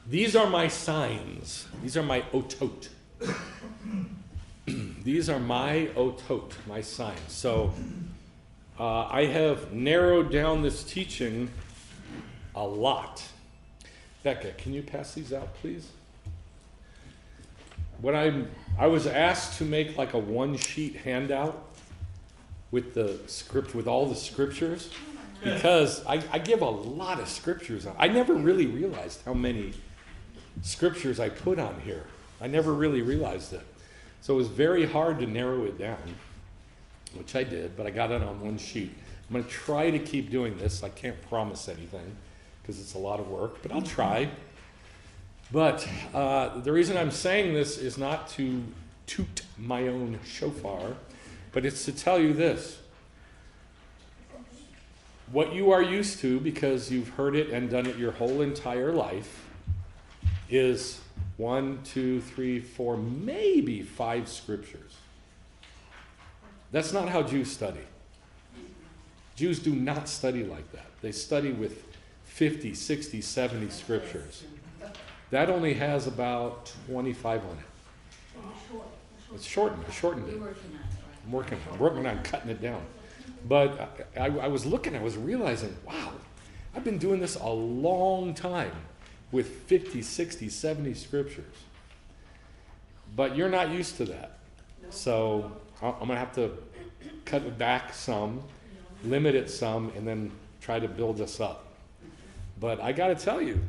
These are my signs. These are my otot. These are my otot, my signs. So I have narrowed down this teaching a lot. Becca, can you pass these out, please? I was asked to make like a one-sheet handout with the script, with all the scriptures, because I give a lot of scriptures. I never really realized how many scriptures I put on here. I never really realized it. So it was very hard to narrow it down, which I did, but I got it on one sheet. I'm going to try to keep doing this. I can't promise anything because it's a lot of work, but I'll try. But the reason I'm saying this is not to toot my own shofar, but it's to tell you this. What you are used to, because you've heard it and done it your whole entire life, is 1, 2, 3, 4, maybe 5 scriptures. That's not how Jews study. Jews do not study like that. They study with 50, 60, 70 scriptures. That only has about 25 on it. It's shortened. I shortened it. I'm working on cutting it down. But I was realizing, wow, I've been doing this a long time with 50, 60, 70 scriptures. But you're not used to that. So I'm going to have to cut it back some, limit it some, and then try to build us up. But I got to tell you,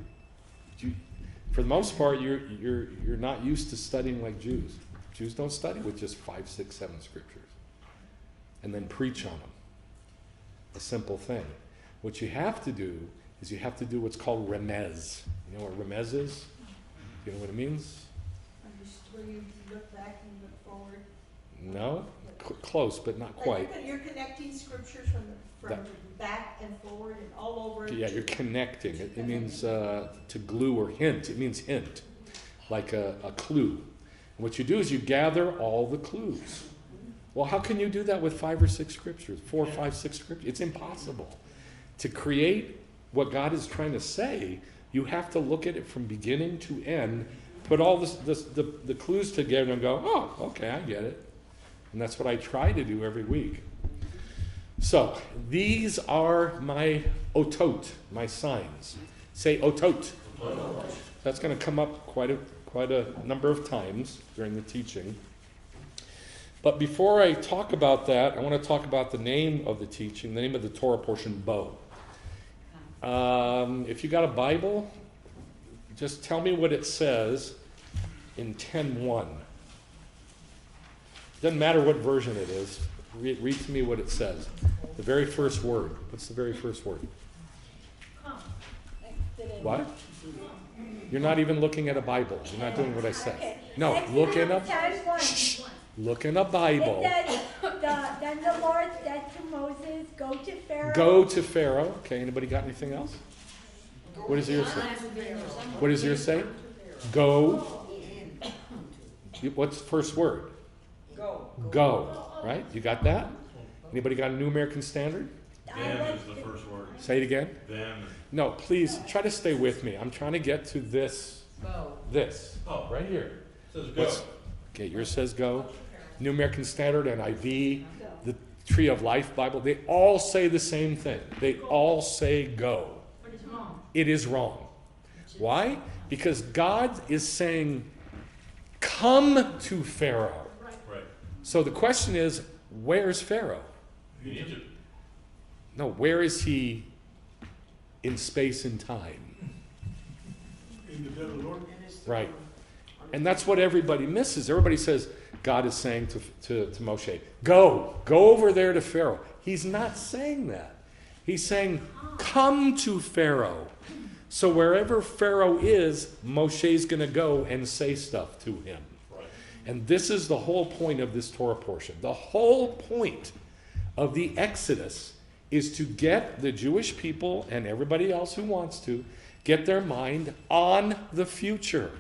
for the most part, you're not used to studying like Jews. Jews don't study with just 5, 6, 7 scriptures and then preach on them. A simple thing. What you have to do is you have to do what's called remez. You know what remez is? You know what it means? Where you look back and look forward. No, close, but not quite. You're connecting scriptures from back and forward and all over. Yeah, you're connecting. It means to glue or hint. It means hint, like a clue. And what you do is you gather all the clues. Well, how can you do that with 5 or 6 scriptures, 4, 5, 6 scriptures? It's impossible. To create what God is trying to say, you have to look at it from beginning to end, put all the clues together and go, oh, okay, I get it. And that's what I try to do every week. So, these are my otot, my signs. Say otot. That's going to come up quite a number of times during the teaching. But before I talk about that, I want to talk about the name of the teaching, the name of the Torah portion, Bo. If you got a Bible, just tell me what it says in 10:1. Doesn't matter what version it is. Read to me what it says. The very first word. What's the very first word? What? You're not even looking at a Bible. You're not doing what I said. No, look in a... Shh. Look in a Bible. Then the Lord said to Moses, go to Pharaoh. Go to Pharaoh. Okay, anybody got anything else? What does yours say? What does yours say? Go. What's the first word? Go. Right? You got that? Anybody got a New American Standard? Then is the first word. Say it again. Then. No, please, try to stay with me. I'm trying to get to this. Go. This. Oh. Right here. It says go. Okay, yours says go. New American Standard, NIV, the Tree of Life Bible, they all say the same thing. They all say go. But it's wrong. It is wrong. Why? Because God is saying, come to Pharaoh. Right. So the question is, where's Pharaoh? In Egypt. No, where is he in space and time? In the desert, Lord. Right. And that's what everybody misses. Everybody says, God is saying to Moshe, go over there to Pharaoh. He's not saying that. He's saying, come to Pharaoh. So wherever Pharaoh is, Moshe's going to go and say stuff to him. Right. And this is the whole point of this Torah portion. The whole point of the Exodus is to get the Jewish people and everybody else who wants to get their mind on the future.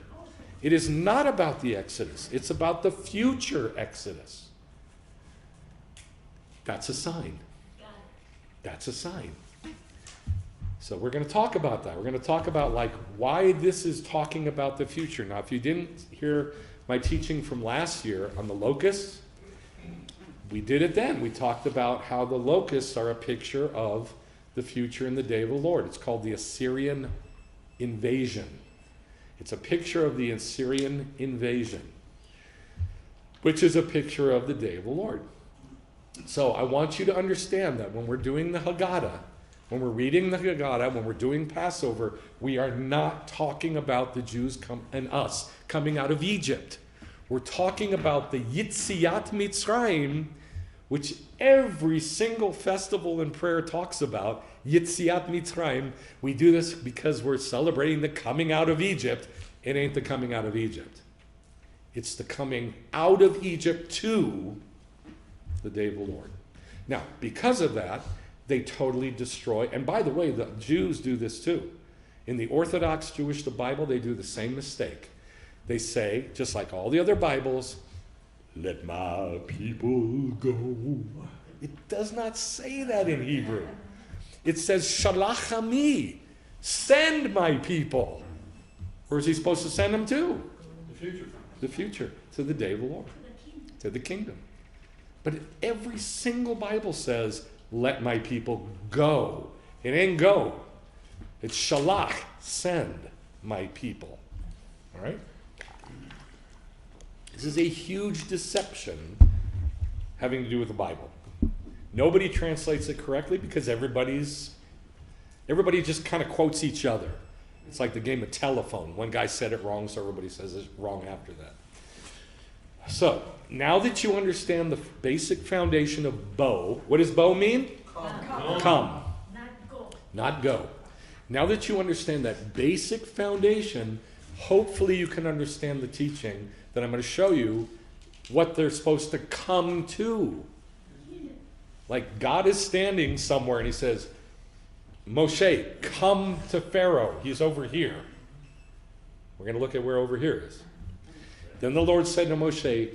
It is not about the Exodus. It's about the future Exodus. That's a sign. That's a sign. So we're going to talk about that. We're going to talk about like why this is talking about the future. Now, if you didn't hear my teaching from last year on the locusts, we did it then. We talked about how the locusts are a picture of the future in the day of the Lord. It's called the Assyrian invasion. It's a picture of the Assyrian invasion, which is a picture of the day of the Lord. So I want you to understand that when we're doing the Haggadah, when we're reading the Haggadah, when we're doing Passover, we are not talking about the Jews and us coming out of Egypt. We're talking about the Yitziat Mitzrayim, which every single festival and prayer talks about. Yitziat Mitzrayim. We do this because we're celebrating the coming out of Egypt. It ain't the coming out of Egypt. It's the coming out of Egypt to the day of the Lord. Now, because of that, they totally destroy. And by the way, the Jews do this too. In the Orthodox Jewish, the Bible, they do the same mistake. They say, just like all the other Bibles, let my people go. It does not say that in Hebrew. It says, Shalach ami, send my people. Where is he supposed to send them to? The future. The future, to the day of the Lord, to the kingdom. But every single Bible says, let my people go. It ain't go. It's shalach, send my people. All right? This is a huge deception having to do with the Bible. Nobody translates it correctly because everybody just kind of quotes each other. It's like the game of telephone. One guy said it wrong, so everybody says it wrong after that. So, now that you understand the basic foundation of Bo, what does Bo mean? Come. Not go. Now that you understand that basic foundation, hopefully you can understand the teaching that I'm going to show you what they're supposed to come to. Like God is standing somewhere and he says, Moshe, come to Pharaoh. He's over here. We're going to look at where over here is. Then the Lord said to Moshe,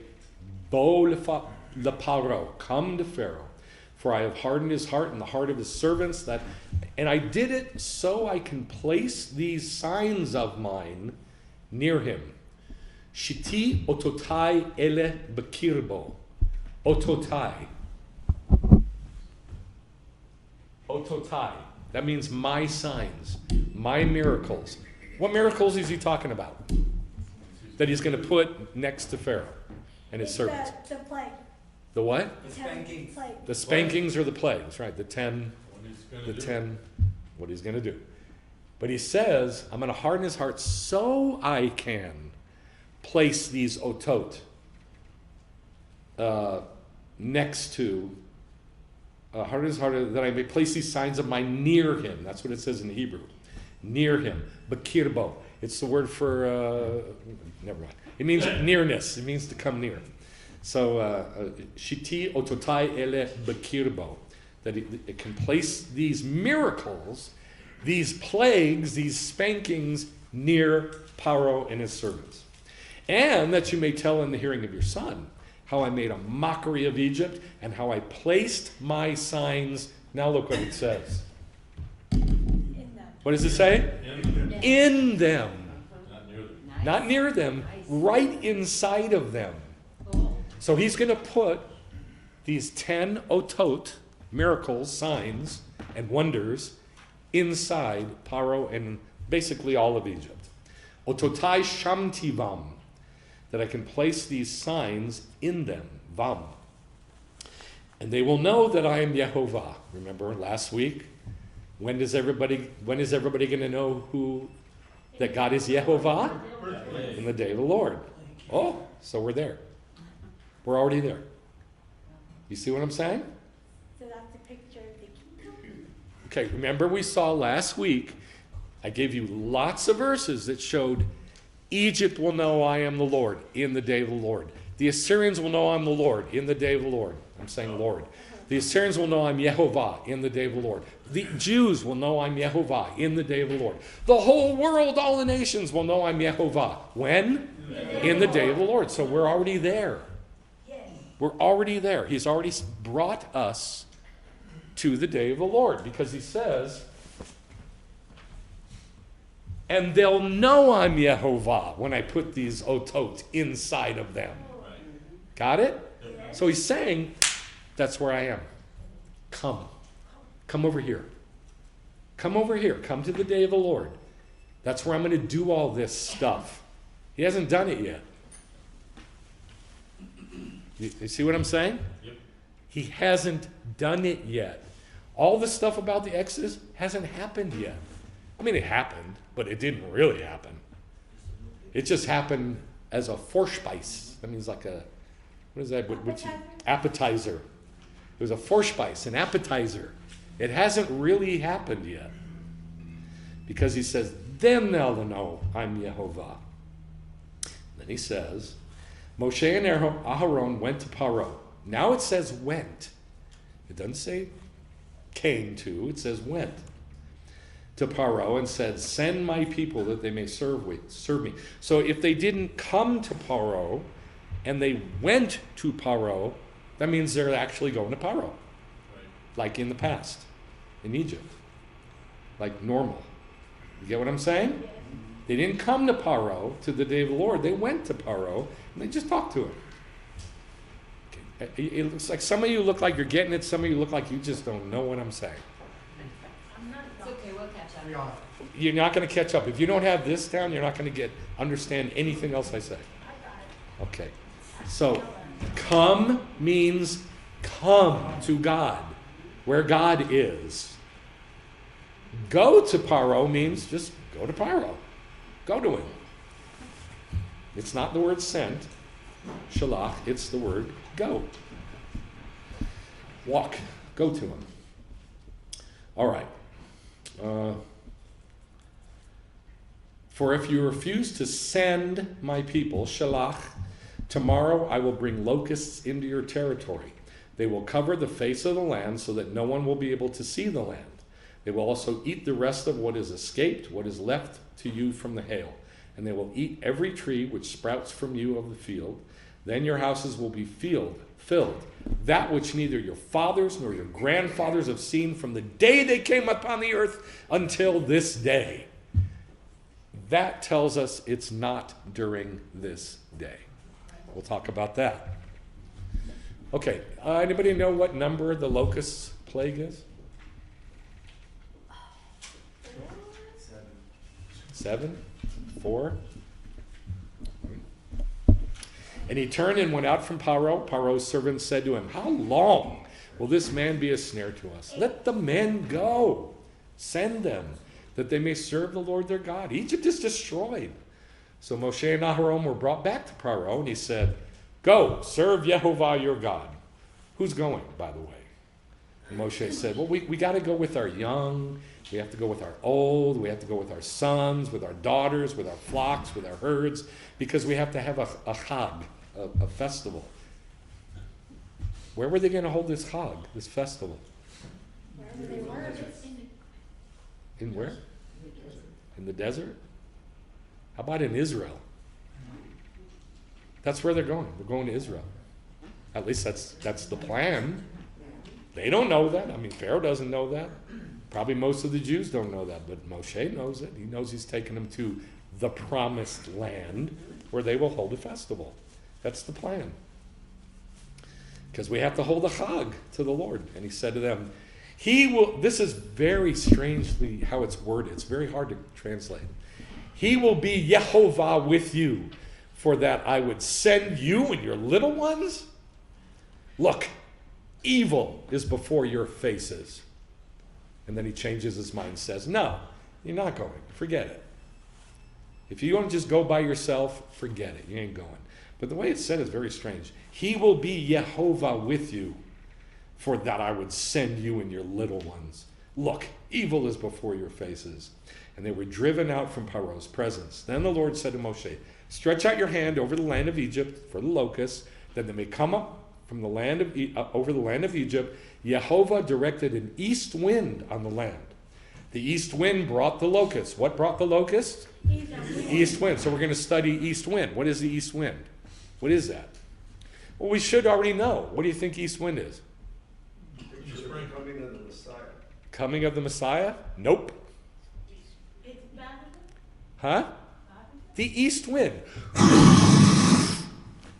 Bo leParo, come to Pharaoh, for I have hardened his heart and the heart of his servants, and I did it so I can place these signs of mine near him. Shiti ototai ele bekirbo. Ototai. Ototai. That means my signs, my miracles. What miracles is he talking about? That he's going to put next to Pharaoh and his servants. The plague. The what? The spankings. The spankings or the plagues, right? The 10, what he's going to do. But he says, I'm going to harden his heart so I can place these otot next to, harden his heart that I may place these signs of mine near him. That's what it says in Hebrew. Near him. Bekirbo. It's the word for, never mind. It means nearness. It means to come near. So, shiti ototai ele bekirbo. That it can place these miracles, these plagues, these spankings near Paro and his servants. And that you may tell in the hearing of your son how I made a mockery of Egypt and how I placed my signs. Now look what it says. What does it say? In them. Not near them, right inside of them. So he's going to put these 10 otot, miracles, signs, and wonders inside Paro and basically all of Egypt. Ototai shamtivam, that I can place these signs in them, vam. And they will know that I am Yehovah. Remember last week? When is everybody going to know that God is Yehovah? In the day of the Lord. Oh, so we're there. We're already there. You see what I'm saying? So that's a picture of the kingdom. Okay, remember we saw last week, I gave you lots of verses that showed Egypt will know I am the Lord in the day of the Lord. The Assyrians will know I'm the Lord in the day of the Lord. I'm saying Lord. The Assyrians will know I'm Yehovah in the day of the Lord. The Jews will know I'm Yehovah in the day of the Lord. The whole world, all the nations will know I'm Yehovah. When? In the day of the Lord. So we're already there. We're already there. He's already brought us to the day of the Lord because he says, And they'll know I'm Yehovah when I put these otot inside of them. Got it? So he's saying, that's where I am. Come. Come over here. Come over here. Come to the day of the Lord. That's where I'm going to do all this stuff. He hasn't done it yet. You see what I'm saying? Yep. He hasn't done it yet. All the stuff about the Exodus hasn't happened yet. I mean, it happened, but it didn't really happen. It just happened as a Vorspeise. That means like a, what is that? Appetizer. It was a Vorspeise, an appetizer. It hasn't really happened yet. Because he says, then they'll know I'm Yehovah. Then he says, Moshe and Aharon went to Paro. Now it says went. It doesn't say came to, it says went to Paro and said, send my people that they may serve me. So if they didn't come to Paro and they went to Paro, that means they're actually going to Paro. Right. Like in the past, in Egypt. Like normal. You get what I'm saying? They didn't come to Paro, to the day of the Lord. They went to Paro, and they just talked to him. Okay. It looks like some of you look like you're getting it. Some of you look like you just don't know what I'm saying. It's okay, we'll catch up. You're not going to catch up. If you don't have this down, you're not going to understand anything else I say. Okay. So, come means come to God, where God is. Go to Paro means just go to Paro. Go to him. It's not the word sent, shalach, it's the word go. Walk, go to him. All right. For if you refuse to send my people, shalach, tomorrow I will bring locusts into your territory. They will cover the face of the land so that no one will be able to see the land. They will also eat the rest of what is escaped, what is left to you from the hail. And they will eat every tree which sprouts from you of the field. Then your houses will be filled. That which neither your fathers nor your grandfathers have seen from the day they came upon the earth until this day. That tells us it's not during this day. We'll talk about that. Okay, anybody know what number the locust plague is? 7? 4? And he turned and went out from Paro. Paro's servants said to him, how long will this man be a snare to us? Let the men go. Send them, that they may serve the Lord their God. Egypt is destroyed. So Moshe and Aharon were brought back to Paro, and he said, go, serve Yehovah your God. Who's going, by the way? And Moshe said, well, we got to go with our young. We have to go with our old. We have to go with our sons, with our daughters, with our flocks, with our herds, because we have to have a chag, a festival. Where were they going to hold this chag, this festival? Wherever they were. In where? In the desert? How about in Israel? That's where they're going. They're going to Israel. At least that's the plan. They don't know that. I mean, Pharaoh doesn't know that. Probably most of the Jews don't know that, but Moshe knows it. He knows he's taken them to the promised land where they will hold a festival. That's the plan. Because we have to hold a chag to the Lord. And he said to them, he will, this is very strangely how it's worded. It's very hard to translate. He will be Yehovah with you, for that I would send you and your little ones. Look, evil is before your faces. And then he changes his mind and says, no, you're not going. Forget it. If you want to just go by yourself, forget it. You ain't going. But the way it's said is very strange. He will be Yehovah with you, for that I would send you and your little ones. Look, evil is before your faces. And they were driven out from Paro's presence. Then the Lord said to Moshe, stretch out your hand over the land of Egypt for the locusts, that they may come up from the land of over the land of Egypt. Yehovah directed an east wind on the land. The east wind brought the locusts. What brought the locusts? East wind. So we're going to study east wind. What is the east wind? What is that? Well, we should already know. What do you think east wind is? Coming of the Messiah. Coming of the Messiah? Nope. It's baptism? Huh? The east wind.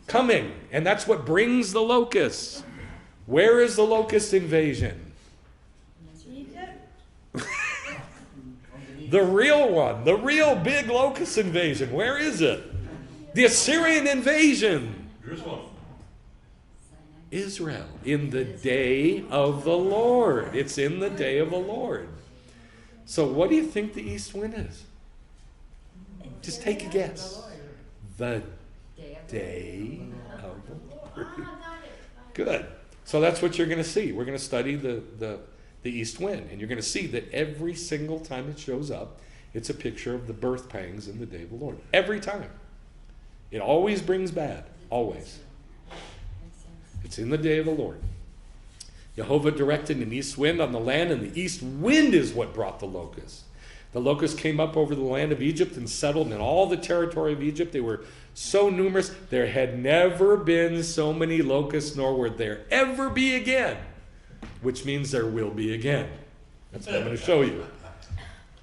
Coming. And that's what brings the locusts. Where is the locust invasion? Egypt? The real one. The real big locust invasion. Where is it? The Assyrian invasion. Jerusalem. Israel. In the day of the Lord. It's in the day of the Lord. So what do you think the east wind is? Just take a guess. The day of the Lord. Good. So that's what you're going to see. We're going to study the east wind. And you're going to see that every single time it shows up, it's a picture of the birth pangs in the day of the Lord. Every time. It always brings bad. Always. It's in the day of the Lord. Jehovah directed an east wind on the land, and the east wind is what brought the locusts. The locusts came up over the land of Egypt and settled in all the territory of Egypt. They were so numerous, there had never been so many locusts, nor would there ever be again. Which means there will be again. That's what I'm going to show you.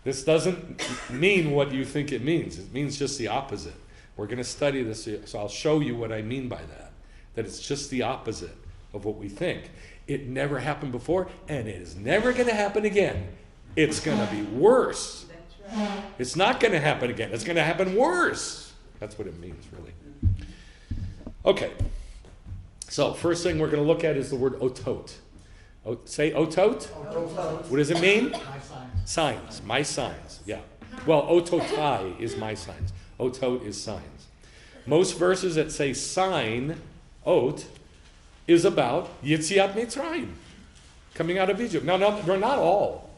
This doesn't mean what you think it means. It means just the opposite. We're going to study this, so I'll show you what I mean by that. That it's just the opposite of what we think. It never happened before, and it is never going to happen again. It's going to be worse. It's not going to happen again. It's going to happen worse. That's what it means, really. Okay. So, first thing we're going to look at is the word otot. Say otot. What does it mean? Signs. My signs. Yeah. Well, ototai is my signs. Otot is signs. Most verses that say sign, ot, is about Yetziat Mitzrayim, coming out of Egypt. Now, they're not all.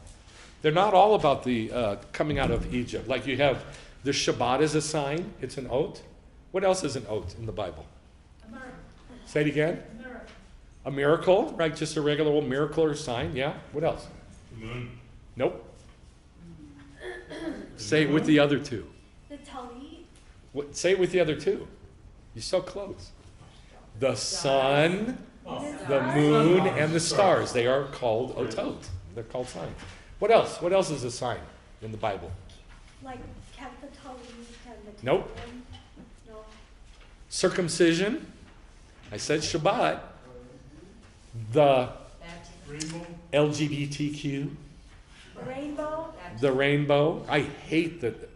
They're not all about the coming out of Egypt. Like you have the Shabbat is a sign. It's an ot. What else is an ot in the Bible? A miracle. Say it again. A miracle. A miracle, right? Just a regular old miracle or sign. Yeah. What else? The moon. Nope. Say it with the other two. The Tallit? Say it with the other two. You're so close. The sun, the moon, and the stars. They are called otot. They're called signs. What else? What else is a sign in the Bible? Like kept the Tallit and the Nope. Tzion? No. Circumcision. I said Shabbat. The Rainbow. LGBTQ. Rainbow? The rainbow. I hate that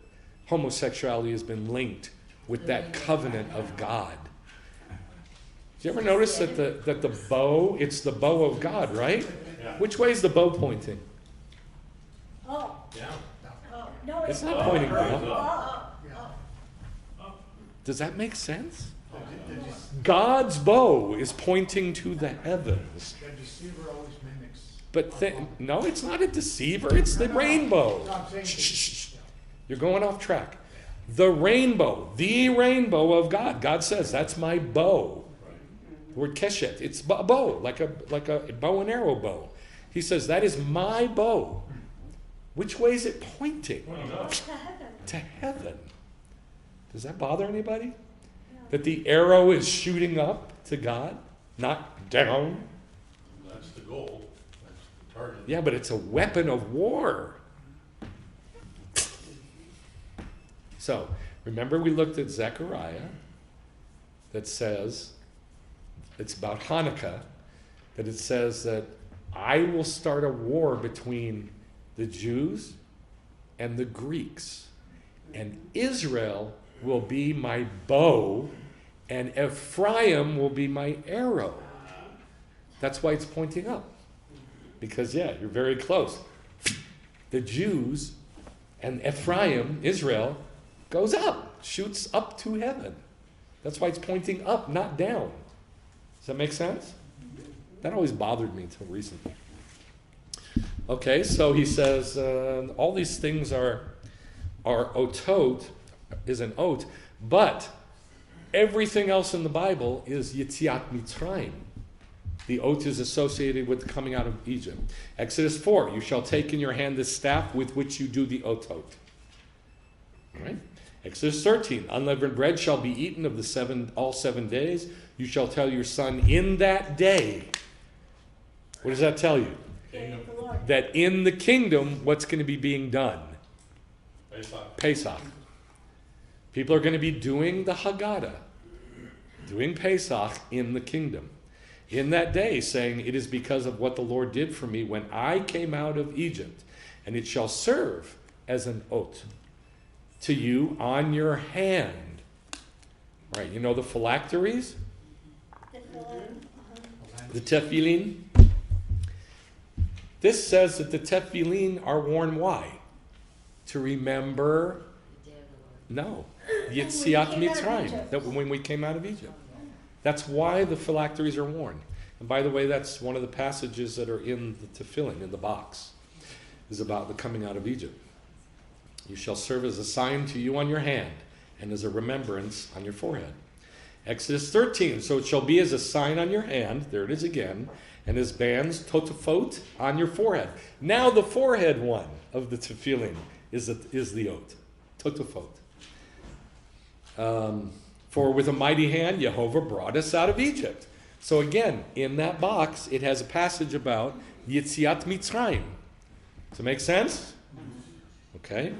homosexuality has been linked with that covenant of God. Did you ever notice that the bow, it's the bow of God, right? Yeah. Which way is the bow pointing? Oh, Yeah. no, It's not pointing down. Oh. Does that make sense? God's bow is pointing to the heavens. The deceiver always mimics. But no, it's not a deceiver. It's the rainbow. No, I'm saying Shh, shh, shh. You're going off track. The rainbow of God. God says, that's my bow. The word keshet, it's a bow, like a bow and arrow bow. He says, that is my bow. Which way is it pointing? To heaven. To heaven. Does that bother anybody? That the arrow is shooting up to God, not down? That's the goal. That's the target. Yeah, but it's a weapon of war. So, remember we looked at Zechariah that says, it's about Hanukkah, that it says that I will start a war between the Jews and the Greeks. And Israel will be my bow, and Ephraim will be my arrow. That's why it's pointing up. Because, yeah, you're very close. The Jews and Ephraim, Israel, goes up, shoots up to heaven. That's why it's pointing up, not down. Does that make sense? That always bothered me until recently. Okay, so he says all these things are otot, is an ot, but everything else in the Bible is Yetziat Mitzrayim. The ot is associated with coming out of Egypt. Exodus 4, you shall take in your hand the staff with which you do the otot. All right? Exodus 13, unleavened bread shall be eaten of all 7 days. You shall tell your son in that day. What does that tell you? Day of the Lord. That in the kingdom, what's going to be being done? Pesach. Pesach. People are going to be doing the Haggadah, doing Pesach in the kingdom. In that day, saying, it is because of what the Lord did for me when I came out of Egypt, and it shall serve as an oath to you on your hand. Right, you know the phylacteries? The tefillin. This says that the tefillin are worn why? To remember, no, Yetziat Mitzrayim, that when we came out of Egypt. That's why the phylacteries are worn. And by the way, that's one of the passages that are in the tefillin, in the box, is about the coming out of Egypt. You shall serve as a sign to you on your hand, and as a remembrance on your forehead. Exodus 13, so it shall be as a sign on your hand, there it is again, and as bands, totafot, on your forehead. Now the forehead one of the tefillin is the oath, totafot. For with a mighty hand, Jehovah brought us out of Egypt. So again, in that box, it has a passage about Yetziat Mitzrayim. Does it make sense? Okay.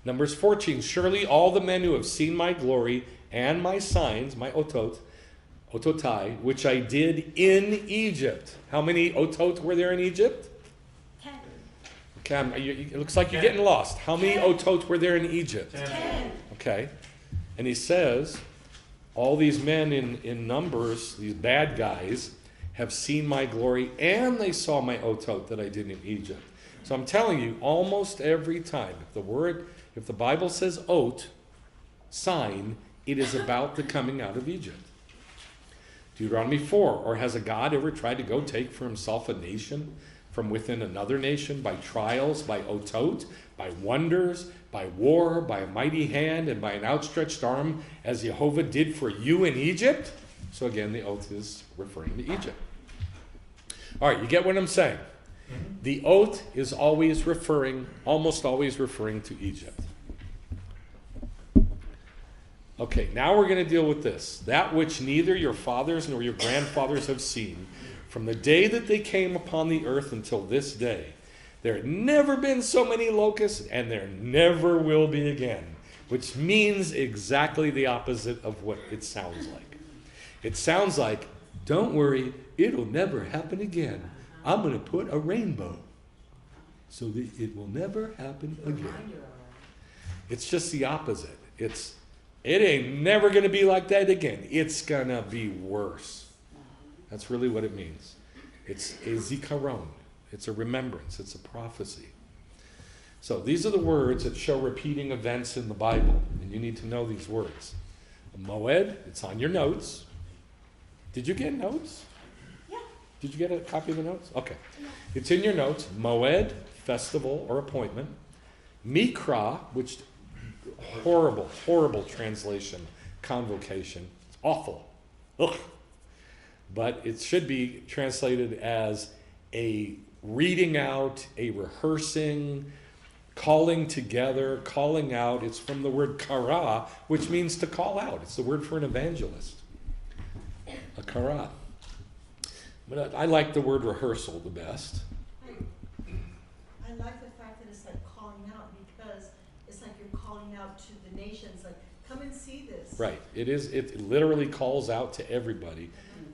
Numbers 14, surely all the men who have seen my glory and my signs, my ototai, which I did in Egypt. How many otot were there in Egypt? 10. Okay, it looks like you're getting lost. How many otot were there in Egypt? 10. Okay. And he says, all these men in Numbers, these bad guys, have seen my glory and they saw my otot that I did in Egypt. So I'm telling you, almost every time, if the Bible says oat, sign, it is about the coming out of Egypt. Deuteronomy 4, or has a God ever tried to go take for himself a nation from within another nation by trials, by otot, by wonders, by war, by a mighty hand, and by an outstretched arm, as Jehovah did for you in Egypt? So again, the oath is referring to Egypt. All right, you get what I'm saying? The oath is almost always referring to Egypt. Okay, now we're going to deal with this. That which neither your fathers nor your grandfathers have seen, from the day that they came upon the earth until this day. There had never been so many locusts, and there never will be again. Which means exactly the opposite of what it sounds like. It sounds like, don't worry, it'll never happen again. I'm going to put a rainbow so that it will never happen again. It's just the opposite. It ain't never going to be like that again. It's going to be worse. That's really what it means. It's a zikaron. It's a remembrance. It's a prophecy. So these are the words that show repeating events in the Bible. And you need to know these words. A moed, it's on your notes. Did you get notes? Did you get a copy of the notes? Okay. It's in your notes. Moed, festival or appointment. Mikra, which, horrible, horrible translation, convocation. It's awful. Ugh. But it should be translated as a reading out, a rehearsing, calling together, calling out. It's from the word kara, which means to call out. It's the word for an evangelist. A kara. But I like the word rehearsal the best. I like the fact that it's like calling out, because it's like you're calling out to the nations, like, come and see this. Right. It literally calls out to everybody.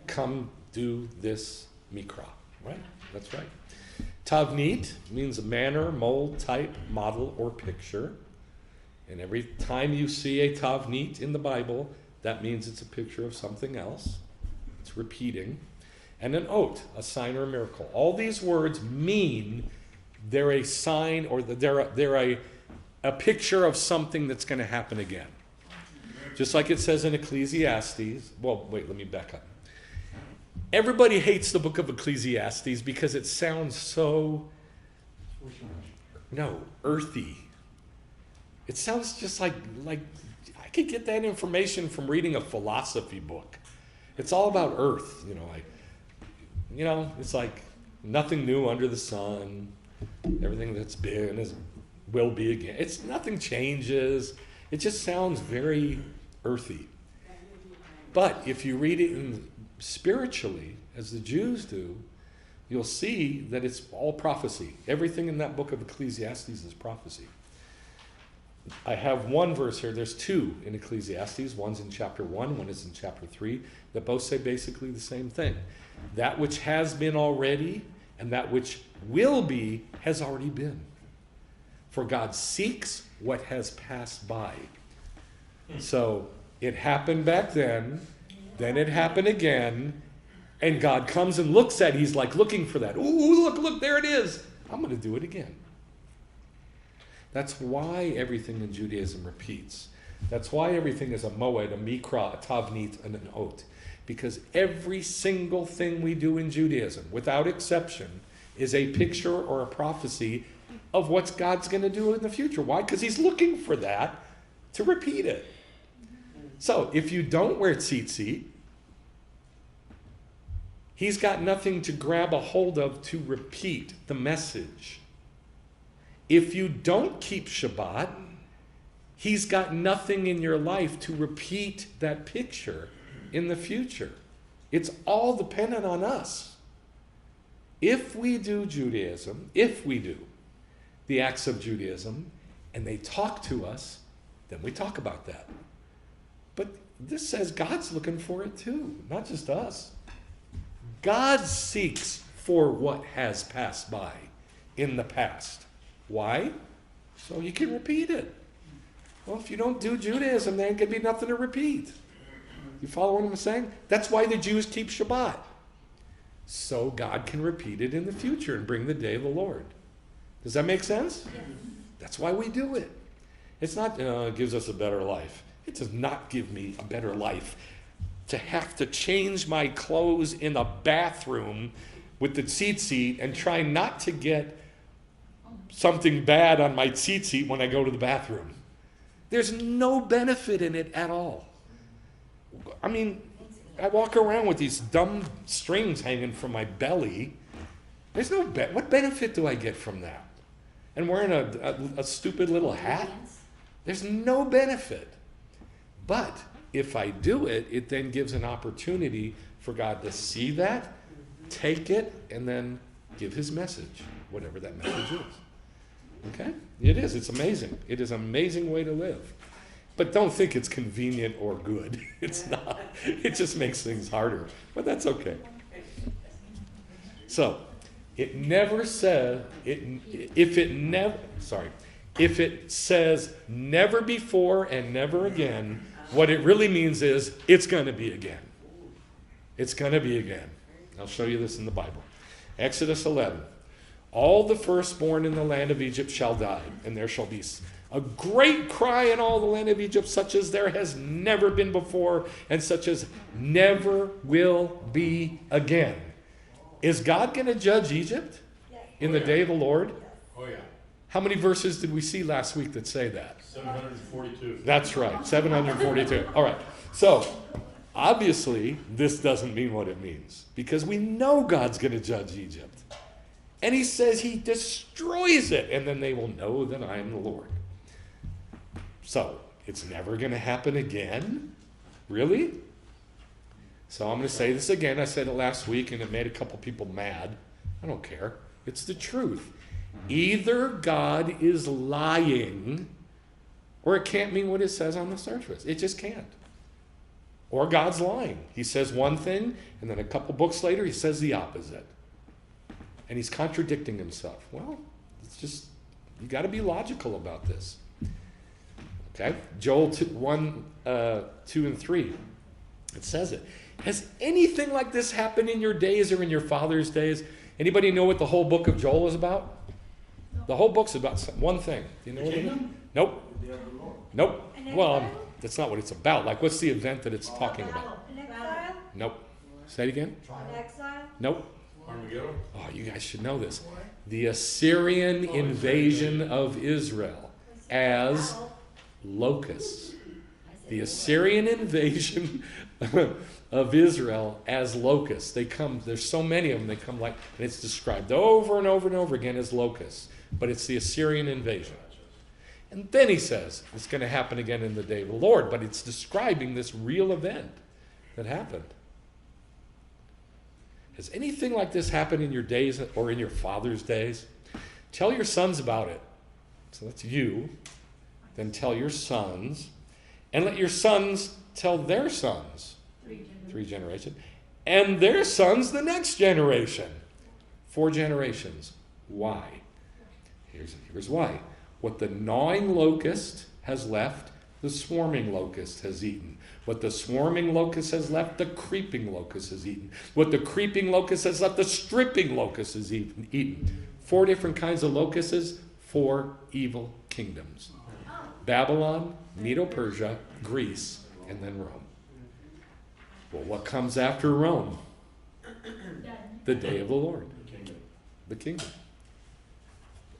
Come do this mikra. Right? That's right. Tavnit means a manner, mold, type, model, or picture. And every time you see a tavnit in the Bible, that means it's a picture of something else. It's repeating. And an oat, a sign or a miracle. All these words mean they're a sign, or they're a picture of something that's going to happen again. Just like it says in Ecclesiastes. Well, wait, let me back up. Everybody hates the book of Ecclesiastes because it sounds so, earthy. It sounds just like I could get that information from reading a philosophy book. It's all about earth, it's like nothing new under the sun. Everything that's been will be again. Nothing changes. It just sounds very earthy. But if you read it spiritually, as the Jews do, you'll see that it's all prophecy. Everything in that book of Ecclesiastes is prophecy. I have one verse here. There's two in Ecclesiastes. One's in chapter 1, one is in chapter 3, that both say basically the same thing. That which has been already and that which will be has already been. For God seeks what has passed by. So it happened back then it happened again, and God comes and looks at it. He's like looking for that. Ooh, look, there it is. I'm going to do it again. That's why everything in Judaism repeats. That's why everything is a moed, a mikra, a tavnit, and an ot. Because every single thing we do in Judaism, without exception, is a picture or a prophecy of what God's going to do in the future. Why? Because he's looking for that to repeat it. So, if you don't wear tzitzit, he's got nothing to grab a hold of to repeat the message. If you don't keep Shabbat, he's got nothing in your life to repeat that picture in the future. It's all dependent on us. If we do Judaism, if we do the acts of Judaism, and they talk to us, then we talk about that. But this says God's looking for it too, not just us. God seeks for what has passed by in the past. Why? So he can repeat it. Well, if you don't do Judaism, there ain't going to be nothing to repeat. You follow what I'm saying? That's why the Jews keep Shabbat. So God can repeat it in the future and bring the day of the Lord. Does that make sense? Yes. That's why we do it. It's not, it gives us a better life. It does not give me a better life to have to change my clothes in the bathroom with the tzitzit and try not to get something bad on my tzitzit when I go to the bathroom. There's no benefit in it at all. I mean, I walk around with these dumb strings hanging from my belly. There's no what benefit do I get from that? And wearing a stupid little hat? There's no benefit. But if I do it, it then gives an opportunity for God to see that, take it, and then give his message, whatever that message is. Okay? It is. It's amazing. It is an amazing way to live. But don't think it's convenient or good. It's not. It just makes things harder. But that's okay. So, it never says, if it says never before and never again, what it really means is it's going to be again. It's going to be again. I'll show you this in the Bible. Exodus 11. All the firstborn in the land of Egypt shall die, and there shall be a great cry in all the land of Egypt, such as there has never been before, and such as never will be again. Is God going to judge Egypt in the day of the Lord? Oh, yeah. How many verses did we see last week that say that? 742. That's right, 742. All right. So, obviously, this doesn't mean what it means, because we know God's going to judge Egypt. And he says he destroys it, and then they will know that I am the Lord. So, it's never going to happen again? Really? So I'm going to say this again. I said it last week, and it made a couple people mad. I don't care. It's the truth. Either God is lying, or it can't mean what it says on the surface. It just can't. Or God's lying. He says one thing, and then a couple books later, he says the opposite. And he's contradicting himself. Well, it's just, you got to be logical about this. Okay? Joel 1, 2, and 3. It says it. Has anything like this happened in your days or in your father's days? Anybody know what the whole book of Joel is about? No. The whole book's about one thing. Do you know what it is? Nope. Nope. Well, that's not what it's about. Like, what's the event that it's talking about? An exile? Nope. Say it again? An exile? Nope. Armageddon? Oh, you guys should know this. The Assyrian invasion of Israel as locusts. The Assyrian invasion of Israel as locusts. They come, there's so many of them, they come like, and it's described over and over and over again as locusts. But it's the Assyrian invasion. And then he says, it's going to happen again in the day of the Lord, but it's describing this real event that happened. Has anything like this happened in your days or in your father's days? Tell your sons about it. So that's you. Then tell your sons. And let your sons tell their sons. 3 generations. And their sons the next generation. 4 generations. Why? Here's why. What the gnawing locust has left, the swarming locust has eaten. What the swarming locust has left, the creeping locust has eaten. What the creeping locust has left, the stripping locust has eaten. 4 different kinds of locusts, 4 evil kingdoms. Babylon, Medo-Persia, Greece, and then Rome. Well, what comes after Rome? The day of the Lord. The kingdom.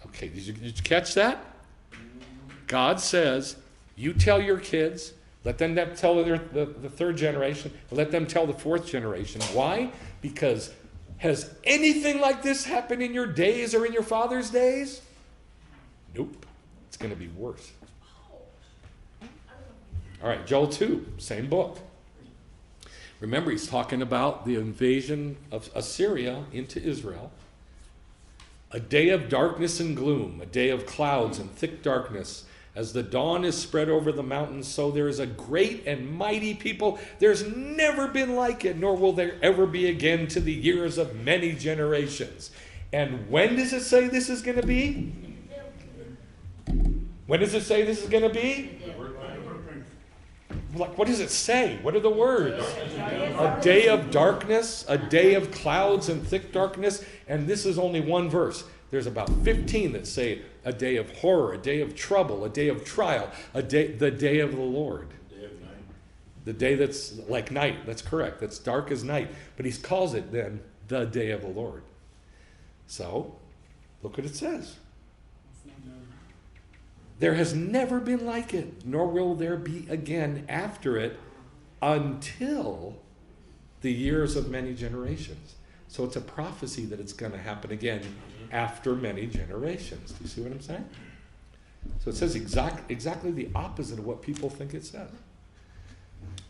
Okay, did you catch that? God says, you tell your kids, let them tell the 3rd generation, let them tell the 4th generation. Why? Because has anything like this happened in your days or in your father's days? Nope. It's going to be worse. All right, Joel 2, same book. Remember, he's talking about the invasion of Assyria into Israel. A day of darkness and gloom, a day of clouds and thick darkness. As the dawn is spread over the mountains, so there is a great and mighty people. There's never been like it, nor will there ever be again to the years of many generations. And when does it say this is going to be? When does it say this is going to be? Like, what does it say? What are the words? A day of darkness, a day of clouds and thick darkness. And this is only one verse. There's about 15 that say a day of horror, a day of trouble, a day of trial, the day of the Lord. Day of night. The day that's like night. That's correct. That's dark as night. But he calls it then the day of the Lord. So, look what it says. There has never been like it, nor will there be again after it until the years of many generations. So it's a prophecy that it's going to happen again after many generations. Do you see what I'm saying? So it says exactly the opposite of what people think it says.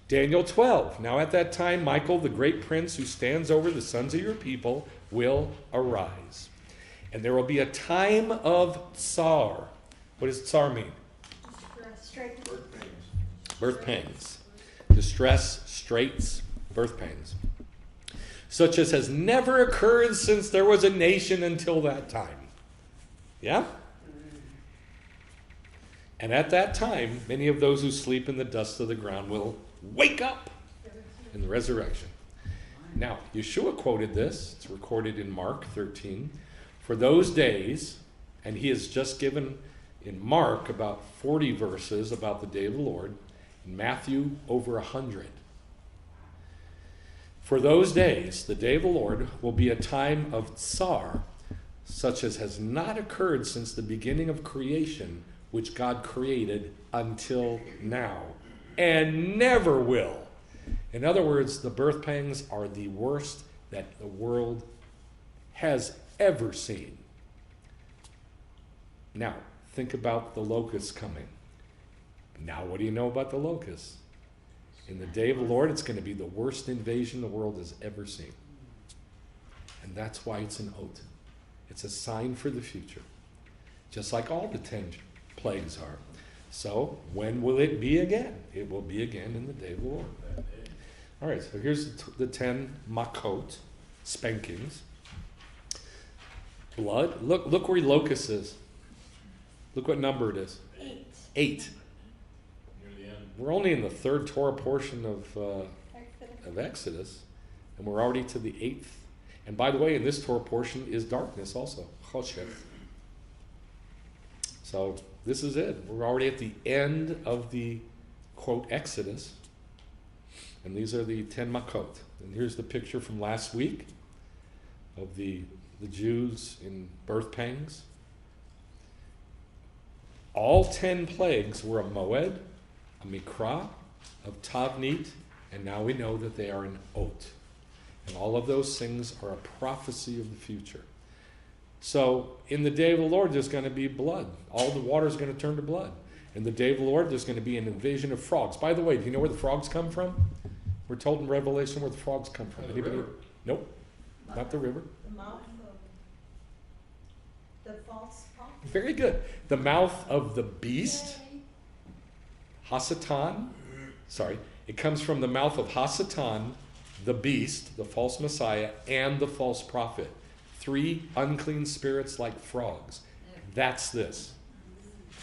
Daniel 12. Now at that time, Michael, the great prince who stands over the sons of your people, will arise. And there will be a time of tsar. What does tsar mean? Birth pains. Distress, straits, birth pains. Such as has never occurred since there was a nation until that time. Yeah? And at that time, many of those who sleep in the dust of the ground will wake up in the resurrection. Now, Yeshua quoted this. It's recorded in Mark 13. For those days, and he has just given in Mark about 40 verses about the day of the Lord. In Matthew, over 100. For those days, the day of the Lord will be a time of tsar, such as has not occurred since the beginning of creation, which God created until now, and never will. In other words, the birth pangs are the worst that the world has ever seen. Now, think about the locusts coming. Now, what do you know about the locusts? In the day of the Lord, it's going to be the worst invasion the world has ever seen. And that's why it's an oath. It's a sign for the future. Just like all the 10 plagues are. So, when will it be again? It will be again in the day of the Lord. All right, so here's the 10 makot, spankings. Blood. Look where locust is. Look what number it is. 8. Near the end. We're only in the 3rd Torah portion of Exodus, and we're already to the 8th. And by the way, in this Torah portion is darkness also, choshech. So this is it. We're already at the end of the, quote, Exodus. And these are the 10 makot. And here's the picture from last week of the Jews in birth pangs. All 10 plagues were a moed, a mikra, of tavnit, and now we know that they are an ot. And all of those things are a prophecy of the future. So in the day of the Lord, there's going to be blood. All the water is going to turn to blood. In the day of the Lord, there's going to be an invasion of frogs. By the way, do you know where the frogs come from? We're told in Revelation where the frogs come from. Anybody? Nope. not the river. The mouth of the false prophet. Very good. The mouth of the beast, Hasatan. Sorry, it comes from the mouth of Hasatan, the beast, the false Messiah, and the false prophet. 3 unclean spirits like frogs. That's this.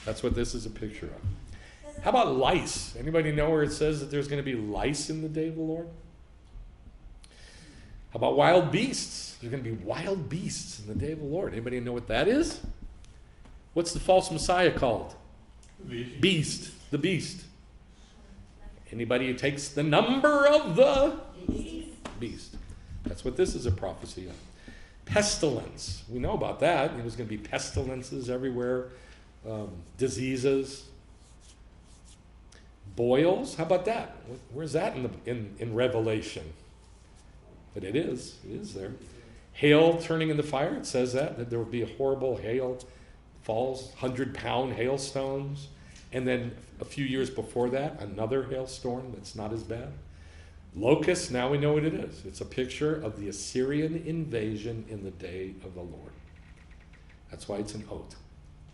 That's what this is a picture of. How about lice? Anybody know where it says that there's going to be lice in the day of the Lord? How about wild beasts? There's going to be wild beasts in the day of the Lord. Anybody know what that is? What's the false Messiah called? Beast. The beast. Anybody who takes the number of the beast. That's what this is a prophecy of. Pestilence. We know about that. There's going to be pestilences everywhere. Diseases. Boils. How about that? Where's that in Revelation? But it is there. Hail turning into fire. It says that there will be a horrible hail falls, 100-pound hailstones. And then a few years before that, another hailstorm that's not as bad. Locusts, now we know what it is. It's a picture of the Assyrian invasion in the day of the Lord. That's why it's an oath.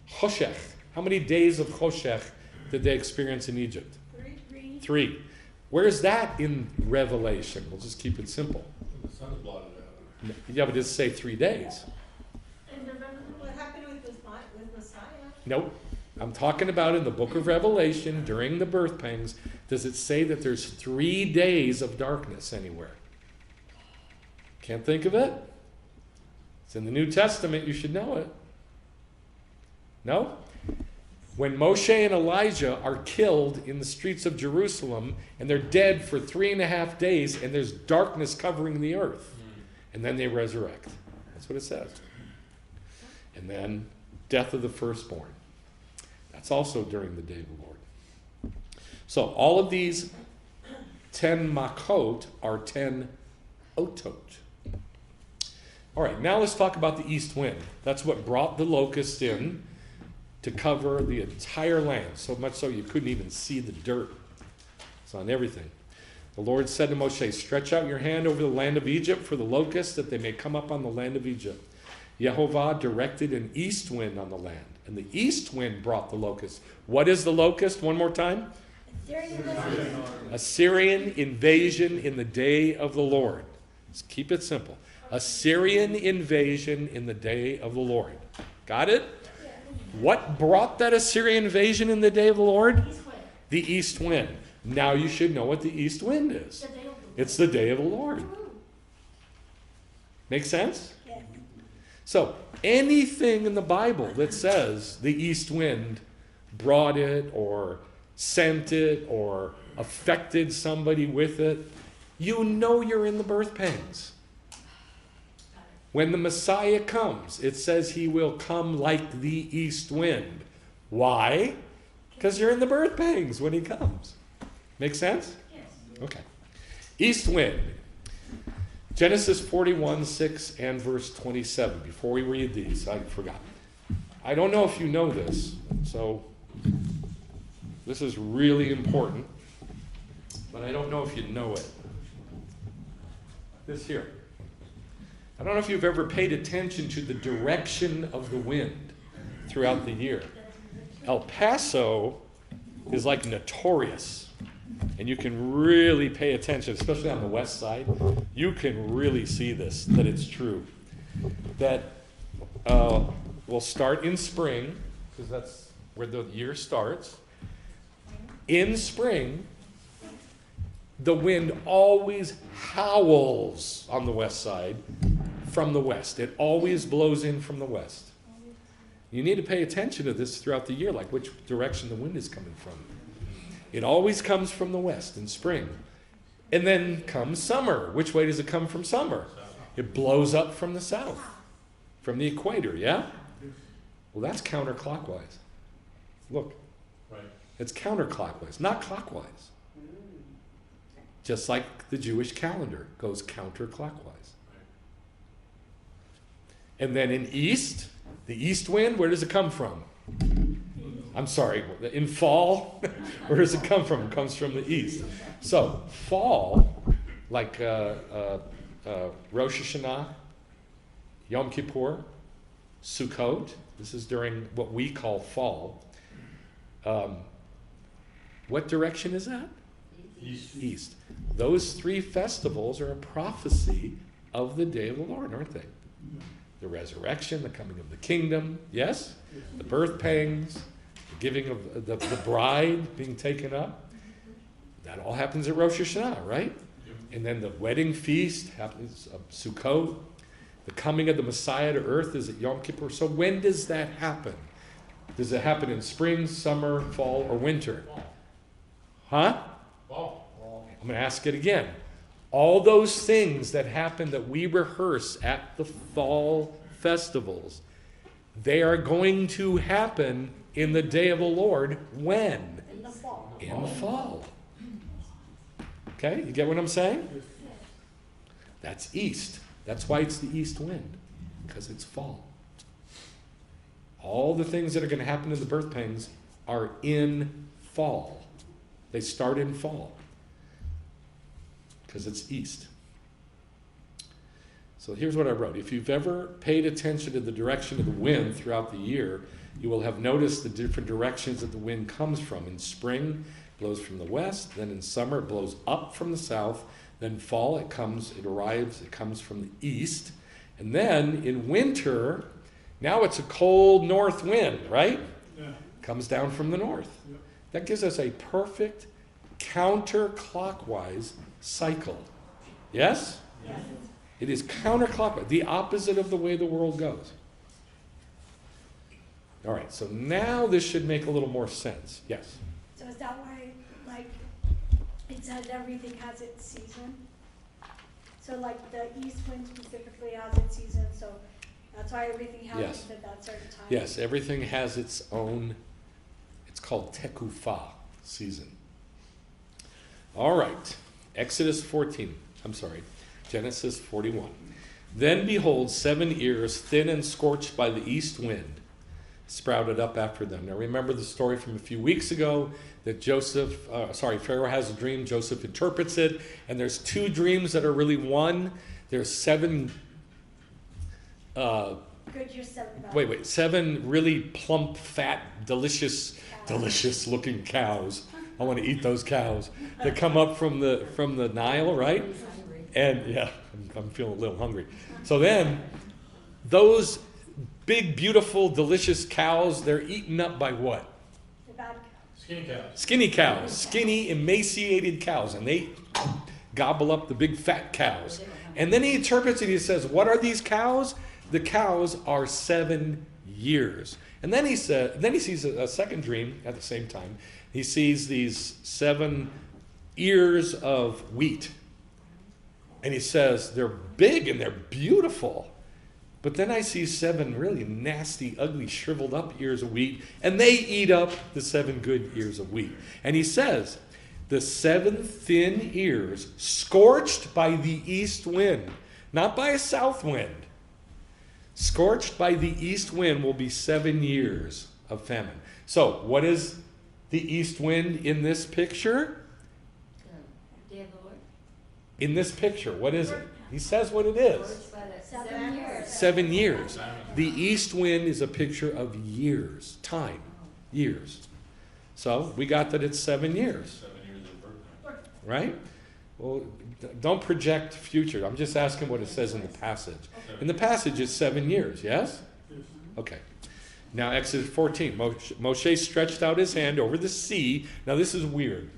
Choshech. How many days of Choshech did they experience in Egypt? 3. Where's that in Revelation? We'll just keep it simple. The sun is blotted out. Yeah, but it doesn't say 3 days. What happened with Messiah? Nope. I'm talking about in the book of Revelation, during the birth pangs, does it say that there's 3 days of darkness anywhere? Can't think of it? It's in the New Testament, you should know it. No? When Moshe and Elijah are killed in the streets of Jerusalem, and they're dead for 3.5 days, and there's darkness covering the earth, and then they resurrect. That's what it says. And then death of the firstborn. That's also during the day of the Lord. So all of these 10 makot are 10 otot. All right, now let's talk about the east wind. That's what brought the locusts in to cover the entire land, so much so you couldn't even see the dirt. It's on everything. The Lord said to Moshe, stretch out your hand over the land of Egypt for the locusts, that they may come up on the land of Egypt. Yehovah directed an east wind on the land, and the east wind brought the locust. What is the locust? One more time. Assyrian invasion in the day of the Lord. Let's keep it simple. Assyrian invasion in the day of the Lord. Got it? What brought that Assyrian invasion in the day of the Lord? The east wind. Now you should know what the east wind is. It's the day of the Lord. Make sense? So, anything in the Bible that says the east wind brought it or sent it or affected somebody with it, you know you're in the birth pangs. When the Messiah comes, it says he will come like the east wind. Why? Because you're in the birth pangs when he comes. Make sense? Yes. Okay. East wind. Genesis 41, 6 and verse 27. Before we read these, I forgot. I don't know if you know this, so this is really important, but I don't know if you know it. This here. I don't know if you've ever paid attention to the direction of the wind throughout the year. El Paso is like notorious, and you can really pay attention, especially on the west side. You can really see this, that it's true. That will start in spring, because that's where the year starts. In spring, the wind always howls on the west side from the west. It always blows in from the west. You need to pay attention to this throughout the year, like which direction the wind is coming from. It always comes from the west in spring. And then comes summer. Which way does it come from summer? It blows up from the south, from the equator, yeah? Well, that's counterclockwise. Look. Right. It's counterclockwise, not clockwise. Just like the Jewish calendar goes counterclockwise. And then in east, the east wind, where does it come from? I'm sorry, in fall, where does it come from? It comes from the east. So fall, like Rosh Hashanah, Yom Kippur, Sukkot. This is during what we call fall. What direction is that? East. Those three festivals are a prophecy of the day of the Lord, aren't they? The resurrection, the coming of the kingdom, yes? The birth pangs, the giving of the bride being taken up. That all happens at Rosh Hashanah, right? And then the wedding feast happens at Sukkot. The coming of the Messiah to earth is at Yom Kippur. So when does that happen? Does it happen in spring, summer, fall, or winter? Huh? Fall. I'm going to ask it again. All those things that happen that we rehearse at the fall festivals, they are going to happen in the day of the Lord. When? In the fall. In the fall. Okay, you get what I'm saying? That's east. That's why it's the east wind, because it's fall. All the things that are going to happen in the birth pangs are in fall. They start in fall, because it's east. So here's what I wrote. If you've ever paid attention to the direction of the wind throughout the year, you will have noticed the different directions that the wind comes from. In spring, it blows from the west. Then in summer, it blows up from the south. Then fall, it comes from the east. And then in winter, now it's a cold north wind, right? Yeah. Comes down from the north. Yeah. That gives us a perfect counterclockwise cycle. Yes? Yes. It is counterclockwise, the opposite of the way the world goes. All right, so now this should make a little more sense. Yes? So is that why, like, it says everything has its season? So like the east wind specifically has its season, so that's why everything happens at that certain time? Yes, everything has its own, it's called Tekufa season. All right, Genesis 41. Then behold, 7 ears, thin and scorched by the east wind, sprouted up after them. Now remember the story from a few weeks ago that Pharaoh has a dream, Joseph interprets it, and there's 2 dreams that are really one. There's 7 7 really plump, fat, delicious looking cows. I want to eat those cows that come up from the Nile, right? And yeah, I'm feeling a little hungry. So then, those big, beautiful, delicious cows, they're eaten up by what? The bad cows. Skinny cows. Skinny cows. Skinny, emaciated cows. And they gobble up the big, fat cows. And then he interprets it. He says, what are these cows? The cows are 7 years. And then he sees a second dream at the same time. He sees these 7 ears of wheat. And he says, they're big and they're beautiful. But then I see 7 really nasty, ugly, shriveled up ears of wheat, and they eat up the 7 good ears of wheat. And he says, the 7 thin ears, scorched by the east wind, not by a south wind, scorched by the east wind will be 7 years of famine. So, what is the east wind in this picture? Day of the Lord. In this picture, what is it? He says what it is. 7 years. 7 years. The east wind is a picture of years, time, years. So we got that it's 7 years. 7 years of birth. Right? Well, don't project future. I'm just asking what it says in the passage. In the passage, it's 7 years, yes? Okay. Now, Exodus 14. Moshe stretched out his hand over the sea. Now, this is weird.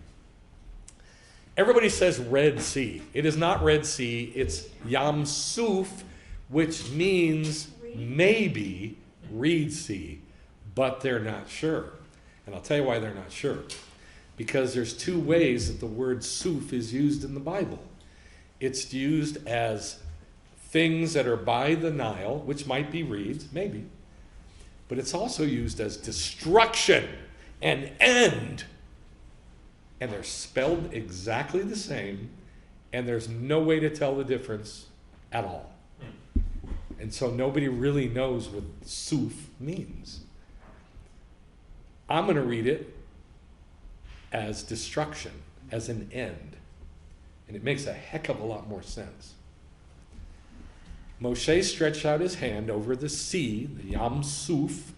Everybody says Red Sea. It is not Red Sea. It's Yam Suf, which means maybe Reed Sea. But they're not sure. And I'll tell you why they're not sure. Because there's 2 ways that the word Suf is used in the Bible. It's used as things that are by the Nile, which might be reeds, maybe. But it's also used as destruction and end. And they're spelled exactly the same, and there's no way to tell the difference at all. And so nobody really knows what Suf means. I'm going to read it as destruction, as an end. And it makes a heck of a lot more sense. Moshe stretched out his hand over the sea, the Yam Suf,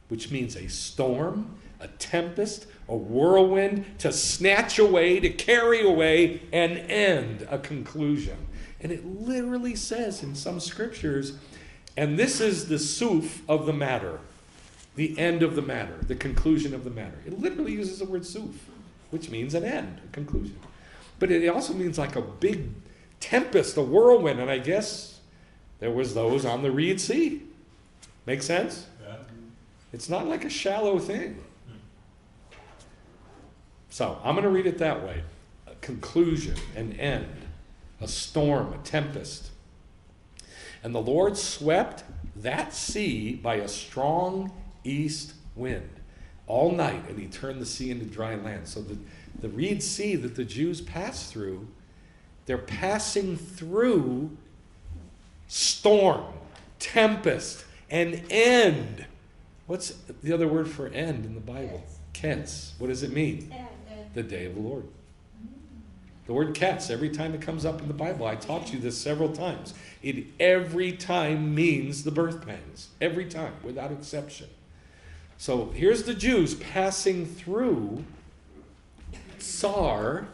which means a storm, a tempest, a whirlwind, to snatch away, to carry away, an end, a conclusion. And it literally says in some scriptures, and this is the suf of the matter, the end of the matter, the conclusion of the matter. It literally uses the word suf, which means an end, a conclusion. But it also means like a big tempest, a whirlwind, and I guess there was those on the Reed Sea. Make sense? Yeah. It's not like a shallow thing. So I'm going to read it that way. A conclusion, an end, a storm, a tempest. And the Lord swept that sea by a strong east wind all night, and he turned the sea into dry land. So the Reed Sea that the Jews passed through, they're passing through storm, tempest, and end. What's the other word for end in the Bible? Ketz. What does it mean? The day of the Lord. The word ketz, every time it comes up in the Bible, I taught you this several times. It every time means the birth pangs. Every time, without exception. So here's the Jews passing through Tsar.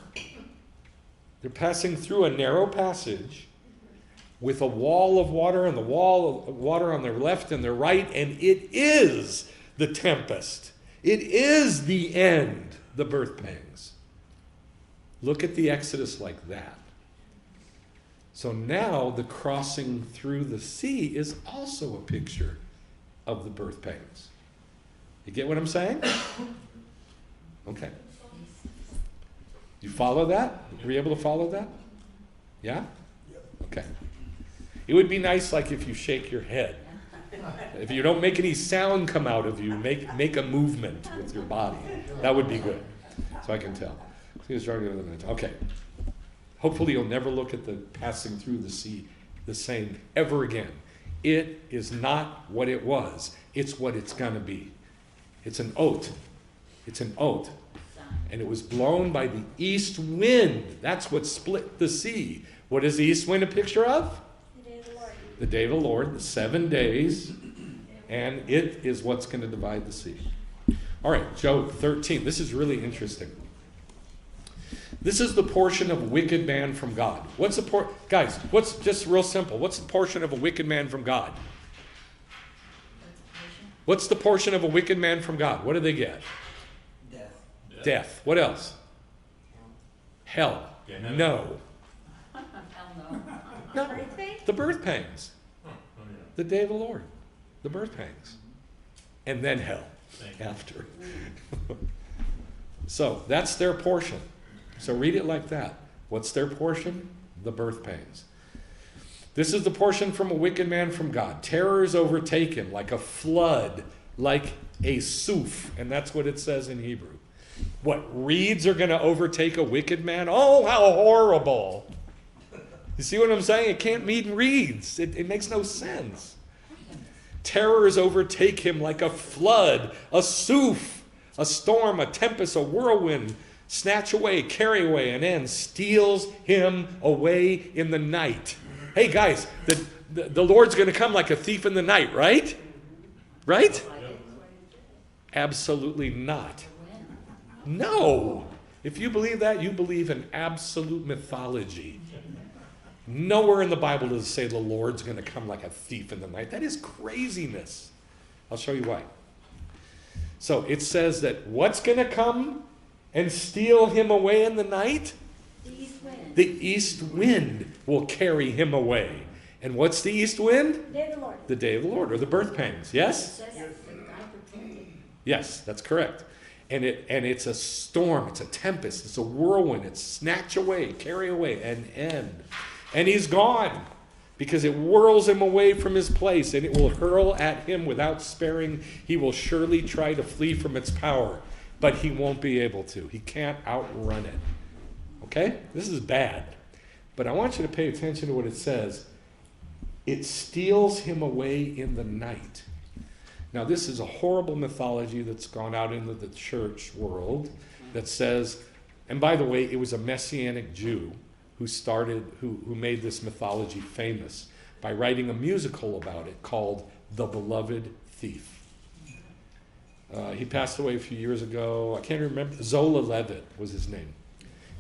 They're passing through a narrow passage with a wall of water and the wall of water on their left and their right, and it is the tempest. It is the end, the birth pangs. Look at the Exodus like that. So now the crossing through the sea is also a picture of the birth pangs. You get what I'm saying? Okay. You follow that? Were you able to follow that? Yeah? Okay. It would be nice like if you shake your head. If you don't make any sound come out of you, make a movement with your body. That would be good. So I can tell. Okay. Hopefully you'll never look at the passing through the sea the same ever again. It is not what it was. It's what it's going to be. It's an oath. It's an oath. And it was blown by the east wind. That's what split the sea. What is the east wind a picture of? The day of the Lord. The day of the Lord, the 7 days. And it is what's going to divide the sea. All right, Job 13. This is really interesting. This is the portion of a wicked man from God. What's the guys, what's just real simple. What's the portion of a wicked man from God? What's the portion of a wicked man from God? What do they get? Death. What else? Hell. No. Hell no. No. Birth pangs? The birth pangs. Oh, yeah. The day of the Lord. The birth pangs. And then hell Thank you. after. So that's their portion. So read it like that. What's their portion? The birth pangs. This is the portion from a wicked man from God. Terrors overtake him like a flood, like a suf. And that's what it says in Hebrew. What, reeds are going to overtake a wicked man? Oh, how horrible. You see what I'm saying? It can't mean reeds. It makes no sense. Terrors overtake him like a flood, a suf, a storm, a tempest, a whirlwind. Snatch away, carry away, and end, steals him away in the night. Hey guys, the Lord's going to come like a thief in the night, right? Right? Absolutely not. No. If you believe that, you believe in absolute mythology. Nowhere in the Bible does it say the Lord's going to come like a thief in the night. That is craziness. I'll show you why. So it says that what's going to come and steal him away in the night? The east wind. The east wind will carry him away. And what's the east wind? The day of the Lord. The day of the Lord, or the birth pangs. Yes? It says that God protected. Yes, that's correct. And it's a storm, it's a tempest, it's a whirlwind, it's snatch away, carry away, and end. And he's gone because it whirls him away from his place, and it will hurl at him without sparing. He will surely try to flee from its power, but he won't be able to. He can't outrun it. Okay? This is bad. But I want you to pay attention to what it says. It steals him away in the night. Now, this is a horrible mythology that's gone out into the church world that says, and by the way, it was a Messianic Jew who made this mythology famous. by writing a musical about it called The Beloved Thief. He passed away a few years ago. I can't remember. Zola Levitt was his name.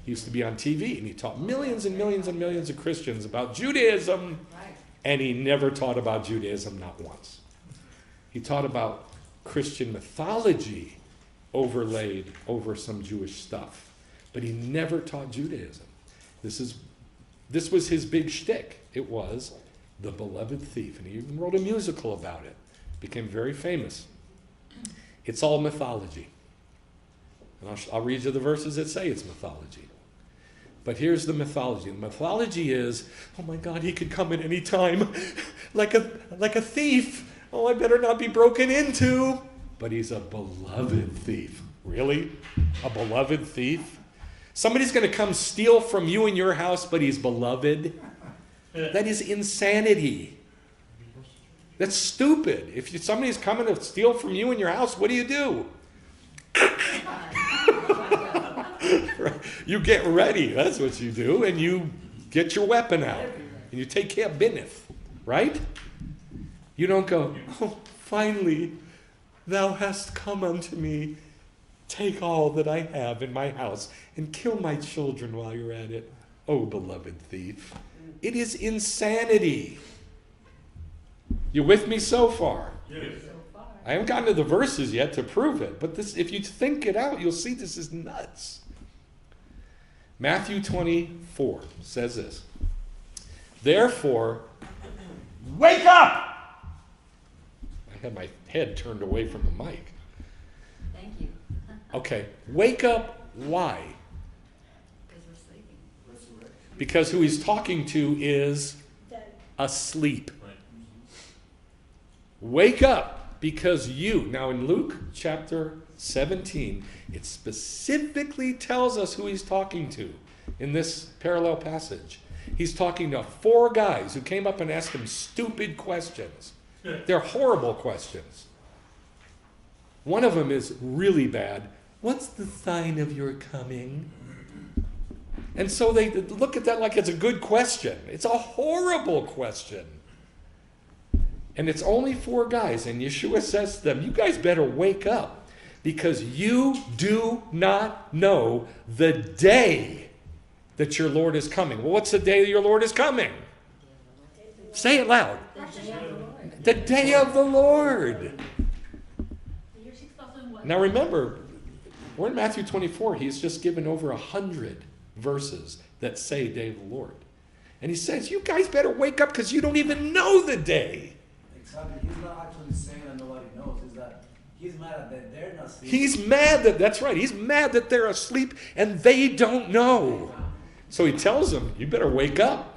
He used to be on TV, and he taught millions and millions and millions of Christians about Judaism, Right. and he never taught about Judaism, not once. He taught about Christian mythology overlaid over some Jewish stuff, but he never taught Judaism. This was his big shtick. It was The Beloved Thief, and he even wrote a musical about it. Became very famous. It's all mythology. And I'll read you the verses that say it's mythology. But here's the mythology. The mythology is, oh my God, he could come at any time like a thief. Oh, I better not be broken into. But he's a beloved thief. Really? A beloved thief? Somebody's going to come steal from you in your house, but he's beloved? That is insanity. That's stupid. If somebody's coming to steal from you in your house, what do? You get ready. That's what you do. And you get your weapon out. And you take care of business. Right? You don't go, oh, finally, thou hast come unto me. Take all that I have in my house and kill my children while you're at it. Oh, beloved thief. It is insanity. You with me so far? Yes. So far. I haven't gotten to the verses yet to prove it, but this, if you think it out, you'll see this is nuts. Matthew 24 says this. Therefore, wake up! I had my head turned away from the mic. Thank you. Okay, wake up, why? Because we're sleeping. Because who he's talking to is Dead. asleep. Right. Wake up, because you, now in Luke chapter 17, it specifically tells us who he's talking to in this parallel passage. He's talking to 4 guys who came up and asked him stupid questions. They're horrible questions. One of them is really bad. What's the sign of your coming? And so they look at that like it's a good question. It's a horrible question. And it's only 4 guys. And Yeshua says to them, you guys better wake up because you do not know the day that your Lord is coming. Well, what's the day that your Lord is coming? Say it loud. The day of the Lord. The day of the Lord. Now remember, we're in Matthew 24. He's just given over 100 verses that say day of the Lord. And he says, you guys better wake up because you don't even know the day. Exactly. He's not actually saying that nobody knows. Is that he's mad that they're not sleeping. He's mad that's right. He's mad that they're asleep and they don't know. So he tells them, you better wake up.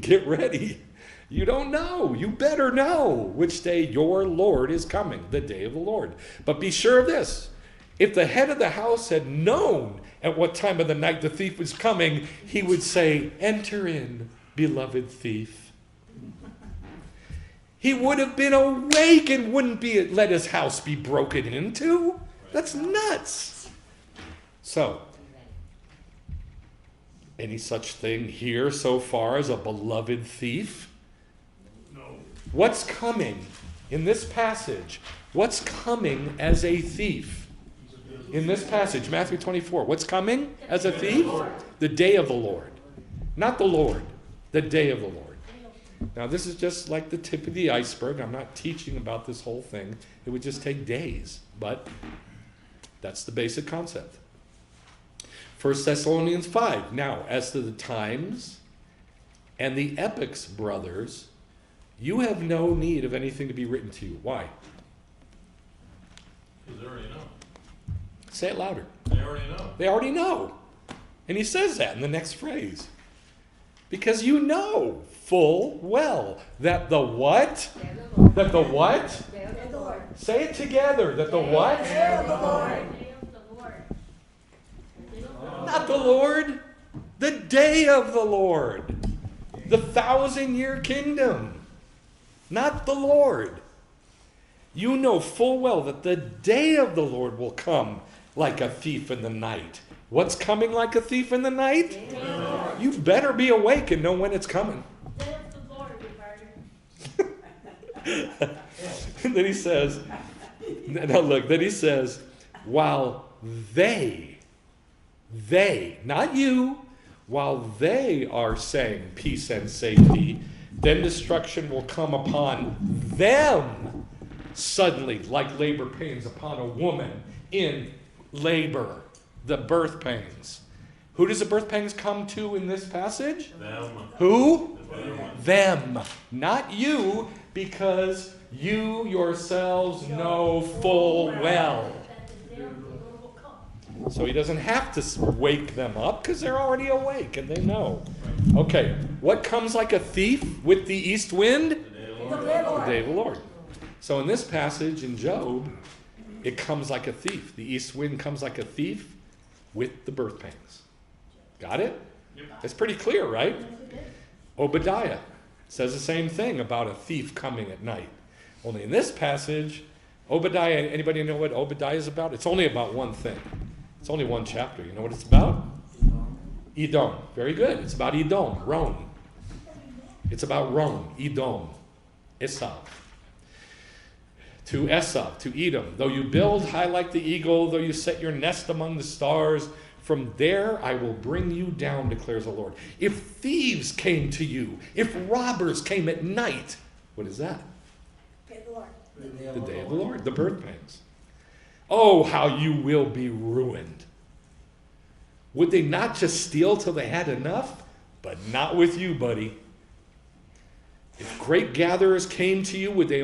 Get ready. You don't know. You better know which day your Lord is coming, the day of the Lord. But be sure of this. If the head of the house had known at what time of the night the thief was coming, he would say, enter in, beloved thief. He would have been awake and wouldn't let his house be broken into. That's nuts. So, any such thing here so far as a beloved thief? No. What's coming in this passage? What's coming as a thief? In this passage, Matthew 24, what's coming as a thief? The day of the Lord. Not the Lord, the day of the Lord. Now, this is just like the tip of the iceberg. I'm not teaching about this whole thing. It would just take days, but that's the basic concept. 1 Thessalonians 5. Now, as to the times and the epochs, brothers, you have no need of anything to be written to you. Why? Because they already know. Say it louder. They already know. They already know. And he says that in the next phrase. Because you know full well that the what? Day of the Lord. That the what? Day of the Lord. Say it together. That the what? Day of the Lord. Day of the Lord. Day of the Lord. Not the Lord. The day of the Lord. The 1,000-year kingdom. Not the Lord. You know full well that the day of the Lord will come like a thief in the night. What's coming like a thief in the night? You better be awake and know when it's coming. Day of the Lord, Barney. And then he says, now look, then he says, while they, not you, while they are saying peace and safety, then destruction will come upon them suddenly, like labor pains upon a woman in labor, the birth pangs. Who does the birth pangs come to in this passage? Them. Who? Them. Not you, because you yourselves know full well. That the day of the Lord will come. So he doesn't have to wake them up because they're already awake and they know. Okay, what comes like a thief with the east wind? The day of the The Lord. day of the Lord. So in this passage in Job, it comes like a thief. The east wind comes like a thief with the birth pangs. Got it? It's pretty clear, right? Obadiah says the same thing about a thief coming at night. Only in this passage, Obadiah, anybody know what Obadiah is about? It's only about one thing. It's only one chapter. You know what it's about? Edom. Very good. It's about Edom, Rome. It's about Rome, Edom, Esau. To Esau, to Edom. Though you build high like the eagle, though you set your nest among the stars, from there I will bring you down, declares the Lord. If thieves came to you, if robbers came at night, what is that? Day of the Lord. The day of the Lord, the birth pangs. Oh, how you will be ruined. Would they not just steal till they had enough? But not with you, buddy. If great gatherers came to you, would they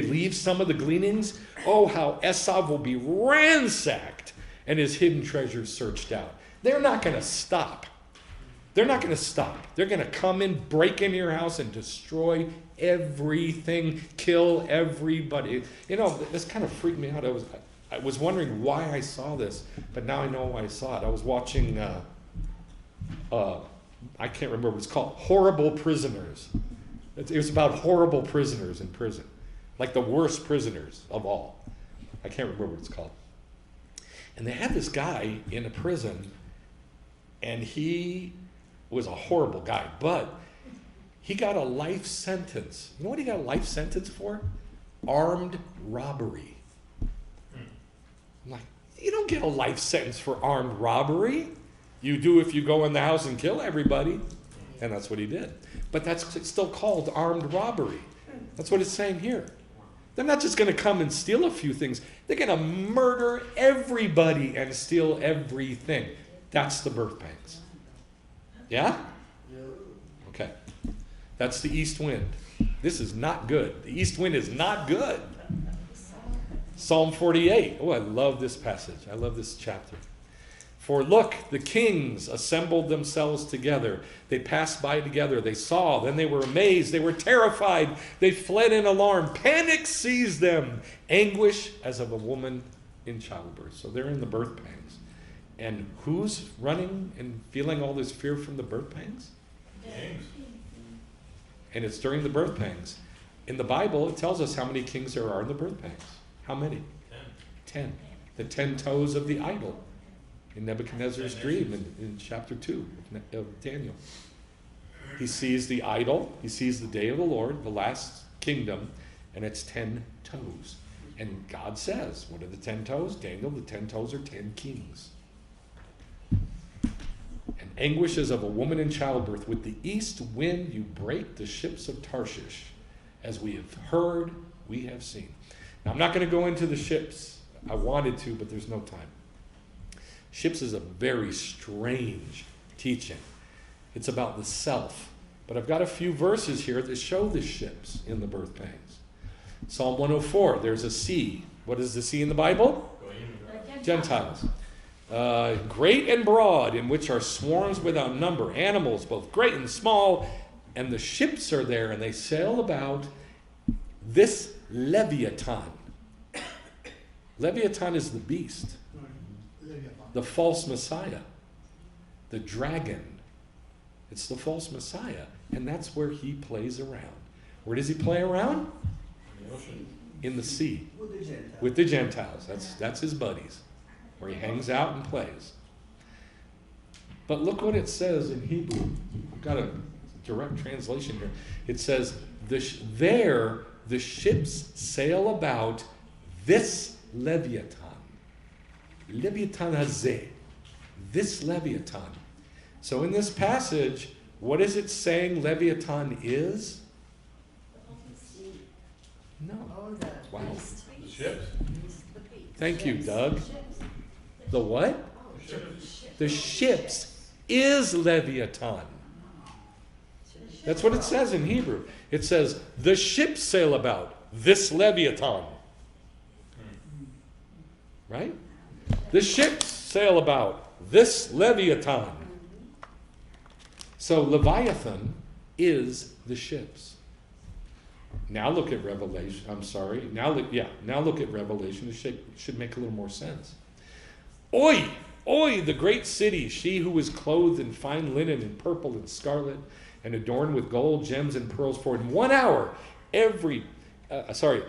leave some of the gleanings? Oh, how Esau will be ransacked and his hidden treasures searched out. They're not going to stop. They're not going to stop. They're going to come in, break into your house, and destroy everything, kill everybody. You know, this kind of freaked me out. I was wondering why I saw this, but now I know why I saw it. I was watching, I can't remember what it's called, Horrible Prisoners. It was about horrible prisoners in prison, like the worst prisoners of all. I can't remember what it's called. And they had this guy in a prison, and he was a horrible guy, but he got a life sentence. You know what he got a life sentence for? Armed robbery. I'm like, you don't get a life sentence for armed robbery. You do if you go in the house and kill everybody. And that's what he did. But that's still called armed robbery. That's what it's saying here. They're not just going to come and steal a few things. They're going to murder everybody and steal everything. That's the birth pangs. Yeah? Okay. That's the east wind. This is not good. The east wind is not good. Psalm 48. Oh, I love this passage. I love this chapter. For look, the kings assembled themselves together. They passed by together. They saw. Then they were amazed. They were terrified. They fled in alarm. Panic seized them. Anguish as of a woman in childbirth. So they're in the birth pangs. And who's running and feeling all this fear from the birth pangs? Kings. And it's during the birth pangs. In the Bible, it tells us how many kings there are in the birth pangs. How many? 10. The 10 toes of the idol. In Nebuchadnezzar's dream in chapter 2 of Daniel. He sees the idol, he sees the day of the Lord, the last kingdom, and it's 10 toes. And God says, what are the 10 toes? Daniel, the 10 toes are 10 kings. And anguish as of a woman in childbirth. With the east wind you break the ships of Tarshish. As we have heard, we have seen. Now I'm not going to go into the ships. I wanted to, but there's no time. Ships is a very strange teaching. It's about the self. But I've got a few verses here that show the ships in the birth pangs. Psalm 104, there's a sea. What is the sea in the Bible? Gentiles. Great and broad, in which are swarms without number, animals both great and small, and the ships are there, and they sail about. This Leviathan. Leviathan is the beast. The false Messiah, the dragon. It's the false Messiah, and that's where he plays around. Where does he play around? In the ocean. In the sea, With the Gentiles. with the Gentiles. That's his buddies. where he hangs out and plays. But look what it says in Hebrew. I've got a direct translation here. It says, there the ships sail about this Leviathan. Leviathan hazeh. This Leviathan. So in this passage, what is it saying Leviathan is? No. Oh, the Wow. beast. The ships? The beast. Thank you, Ships. Doug. Ships. The what? Oh, The ships. The ships is Leviathan. That's what it says in Hebrew. It says, the ships sail about this Leviathan. Right? The ships sail about this Leviathan. So Leviathan is the ships. Now look at Revelation. I'm sorry. Now look at Revelation. It should make a little more sense. Oi, oi, the great city, she who was clothed in fine linen and purple and scarlet and adorned with gold, gems, and pearls. For in 1 hour,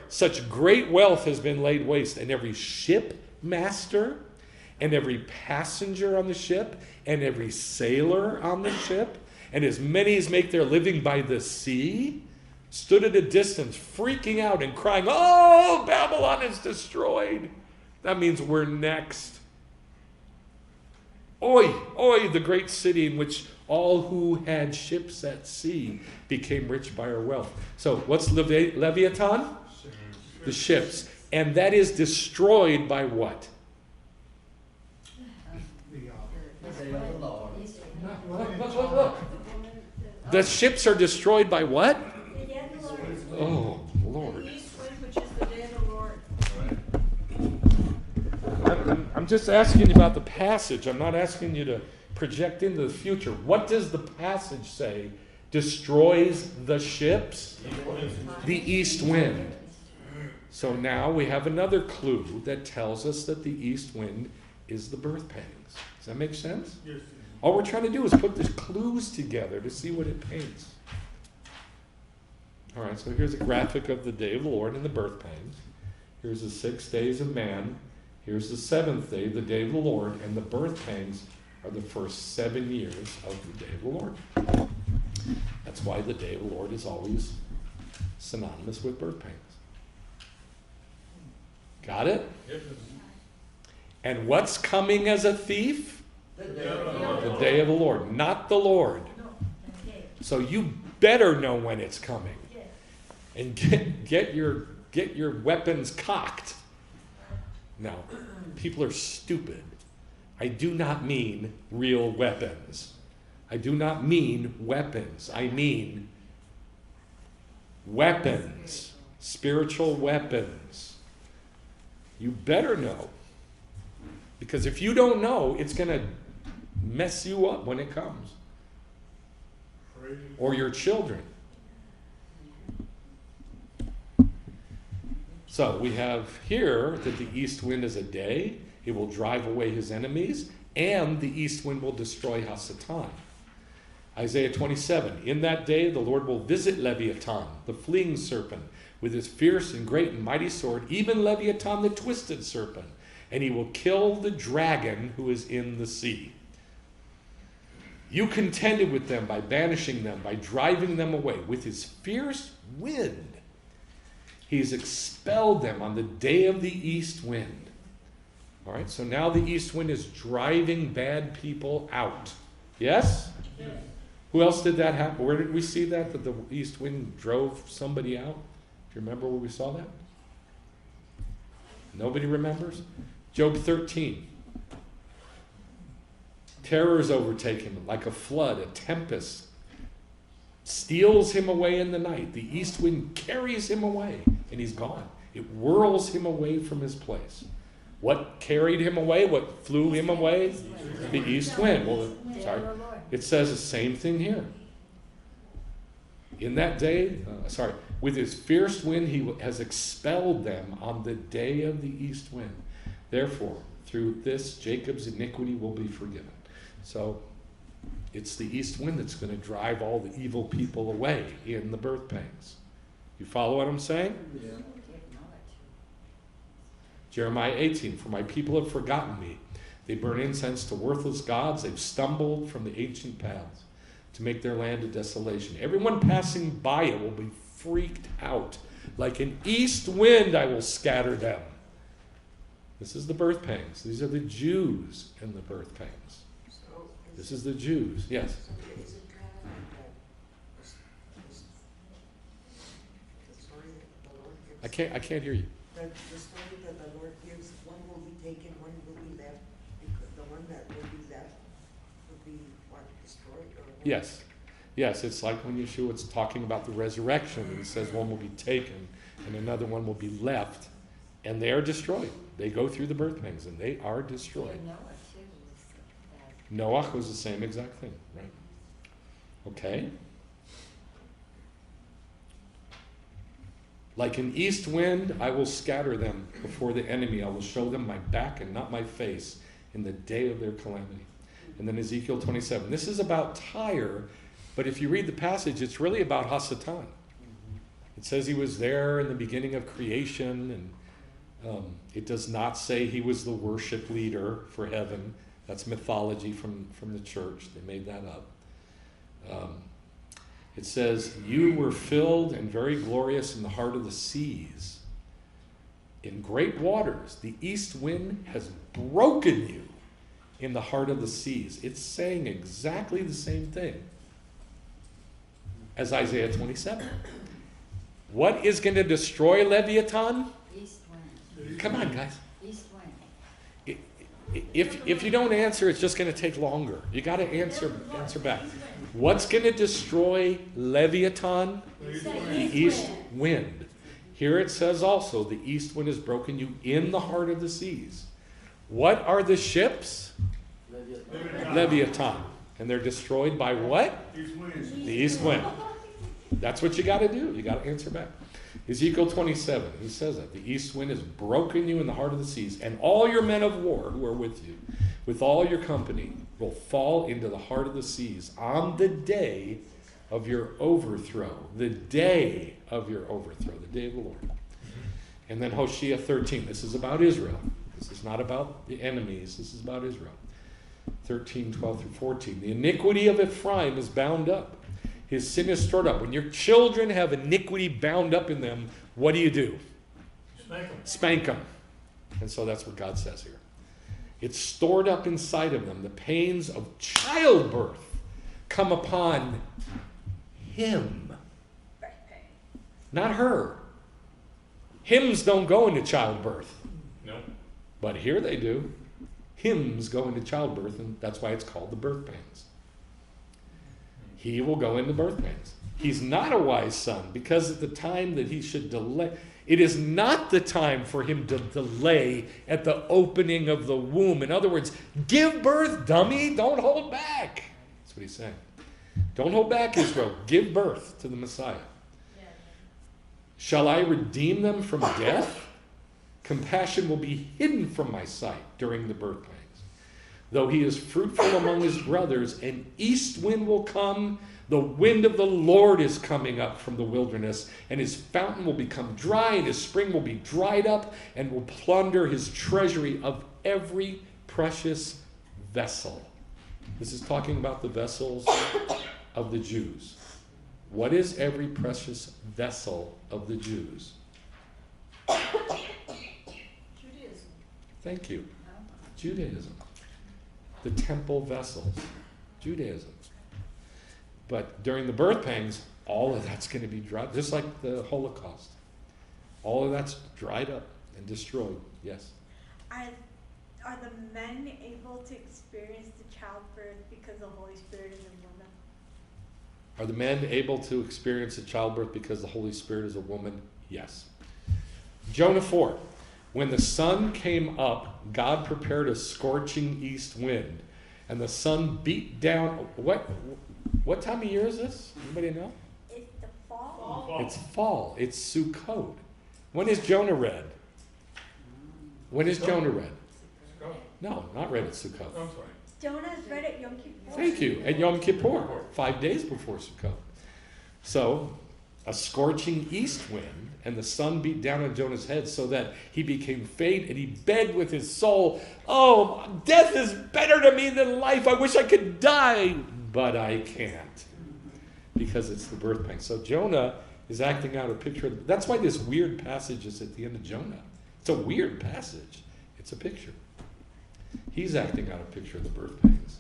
such great wealth has been laid waste, and every shipmaster and every passenger on the ship and every sailor on the ship and as many as make their living by the sea stood at a distance, freaking out and crying, "Oh, Babylon is destroyed." That means we're next. Oi, oi, the great city in which all who had ships at sea became rich by her wealth. So what's Leviathan? The ships. And that is destroyed by what? The day of the Lord. Look. The ships are destroyed by what? The day of the Lord. Oh, Lord. The east wind, which is the day of the Lord. I'm just asking you about the passage. I'm not asking you to project into the future. What does the passage say destroys the ships? The east wind. So now we have another clue that tells us that the east wind is the birth pangs. Does that make sense? Yes. All we're trying to do is put the clues together to see what it paints. All right, so here's a graphic of the day of the Lord and the birth pangs. Here's the 6 days of man. Here's the 7th day, the day of the Lord, and the birth pangs are the first 7 years of the day of the Lord. That's why the day of the Lord is always synonymous with birth pangs. Got it? Yep. And what's coming as a thief? The day of the Lord. The day of the Lord, not the Lord. No, okay, So you better know when it's coming. yes. And get your weapons cocked. Now, people are stupid. I do not mean real weapons. I do not mean weapons. I mean weapons. Spiritual weapons. You better know. Because if you don't know, it's going to mess you up when it comes. Praise Or your children. So we have here that the east wind is a day. It will drive away his enemies, and the east wind will destroy Hasatan. Isaiah 27, in that day the Lord will visit Leviathan, the fleeing serpent, with his fierce and great and mighty sword, even Leviathan the twisted serpent, and he will kill the dragon who is in the sea. You contended with them by banishing them, by driving them away. With his fierce wind, he's expelled them on the day of the east wind. All right, so now the east wind is driving bad people out. Yes? Yes. Who else did that happen? Where did we see that the east wind drove somebody out? Do you remember where we saw that? Nobody remembers? Job 13. Terrors overtake him like a flood, a tempest steals him away in the night. The east wind carries him away, and he's gone. It whirls him away from his place. What carried him away? What flew him away? The east wind. Well, sorry. It says the same thing here. In that day, with his fierce wind, he has expelled them on the day of the east wind. Therefore, through this, Jacob's iniquity will be forgiven. So, it's the east wind that's going to drive all the evil people away in the birth pangs. You follow what I'm saying? Yeah. Jeremiah 18, for my people have forgotten me. They burn incense to worthless gods. They've stumbled from the ancient paths to make their land a desolation. Everyone passing by it will be freaked out. Like an east wind, I will scatter them. This is the birth pangs. These are the Jews in the birth pangs. This is the Jews. Yes. So is it kind of like the story that the Lord gives? I can't hear you. The story that the Lord gives, one will be taken, one will be left, because the one that will be left will be what, destroyed or what? Yes. Yes, it's like when Yeshua's talking about the resurrection, and he says one will be taken and another one will be left, and they are destroyed. They go through the birth pangs and they are destroyed. And Noah too was that. Noah was the same exact thing, right? Okay. Like an east wind, I will scatter them before the enemy. I will show them my back and not my face in the day of their calamity. And then Ezekiel 27. This is about Tyre, but if you read the passage, it's really about Hasatan. It says he was there in the beginning of creation, and it does not say he was the worship leader for heaven. That's mythology from the church. They made that up. It says, you were filled and very glorious in the heart of the seas. In great waters, the east wind has broken you in the heart of the seas. It's saying exactly the same thing as Isaiah 27. What is going to destroy Leviathan? East wind. Come on, guys. East wind. If you don't answer, it's just going to take longer. You got to answer back. What's going to destroy Leviathan? The east wind. Here it says also, the east wind has broken you in the heart of the seas. What are the ships? Leviathan. And they're destroyed by what? The east wind. That's what you got to do. You got to answer back. Ezekiel 27, he says that. The east wind has broken you in the heart of the seas, and all your men of war who are with you, with all your company, will fall into the heart of the seas on the day of your overthrow. The day of your overthrow. The day of the Lord. And then Hosea 13. This is about Israel. This is not about the enemies. This is about Israel. 13, 12 through 14. The iniquity of Ephraim is bound up. His sin is stored up. When your children have iniquity bound up in them, what do? Spank them. And so that's what God says here. It's stored up inside of them. The pains of childbirth come upon him. Not her. Hymns don't go into childbirth. No. But here they do. Hymns go into childbirth, and that's why it's called the birth pains. He will go into birth pains. He's not a wise son, because at the time that he should delay, it is not the time for him to delay at the opening of the womb. In other words, give birth, dummy. Don't hold back. That's what he's saying. Don't hold back, Israel. Give birth to the Messiah. Shall I redeem them from death? Compassion will be hidden from my sight during the birth pains. Though he is fruitful among his brothers, an east wind will come. The wind of the Lord is coming up from the wilderness, and his fountain will become dry, and his spring will be dried up, and will plunder his treasury of every precious vessel. This is talking about the vessels of the Jews. What is every precious vessel of the Jews? Judaism. Thank you. Judaism. The temple vessels. Judaism. But during the birth pangs, all of that's going to be dried, just like the Holocaust. All of that's dried up and destroyed. Yes? Are the men able to experience the childbirth because the Holy Spirit is in woman? Are the men able to experience a childbirth because the Holy Spirit is a woman? Yes. Jonah 4. When the sun came up, God prepared a scorching east wind, and the sun beat down. What time of year is this? Anybody know? It's the fall. It's fall. It's Sukkot. When is Jonah read? When is Jonah read? No, not read at Sukkot. I'm sorry. Jonah's read at Yom Kippur. Thank you. At Yom Kippur, 5 days before Sukkot. So, a scorching east wind and the sun beat down on Jonah's head so that he became faint, and he begged with his soul, "Oh, death is better to me than life. I wish I could die, but I can't," because it's the birth pain. So Jonah is acting out a picture. That's why this weird passage is at the end of Jonah. It's a weird passage. It's a picture. He's acting out a picture of the birth pains.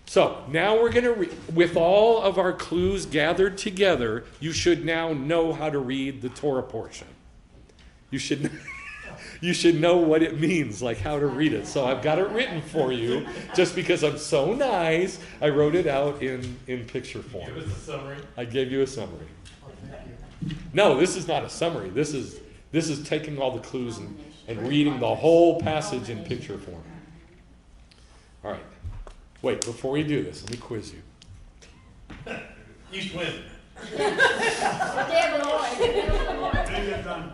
So now we're going to read, with all of our clues gathered together, you should now know how to read the Torah portion. You should know what it means, like how to read it. So I've got it written for you. Just because I'm so nice, I wrote it out in picture form. Give us a summary. I gave you a summary. Oh, thank you. No, this is not a summary. This is taking all the clues and reading the whole passage in picture form. All right. Wait, before we do this, let me quiz you. East wind. The day of the Lord. The day of the Lord. Maybe I'm done.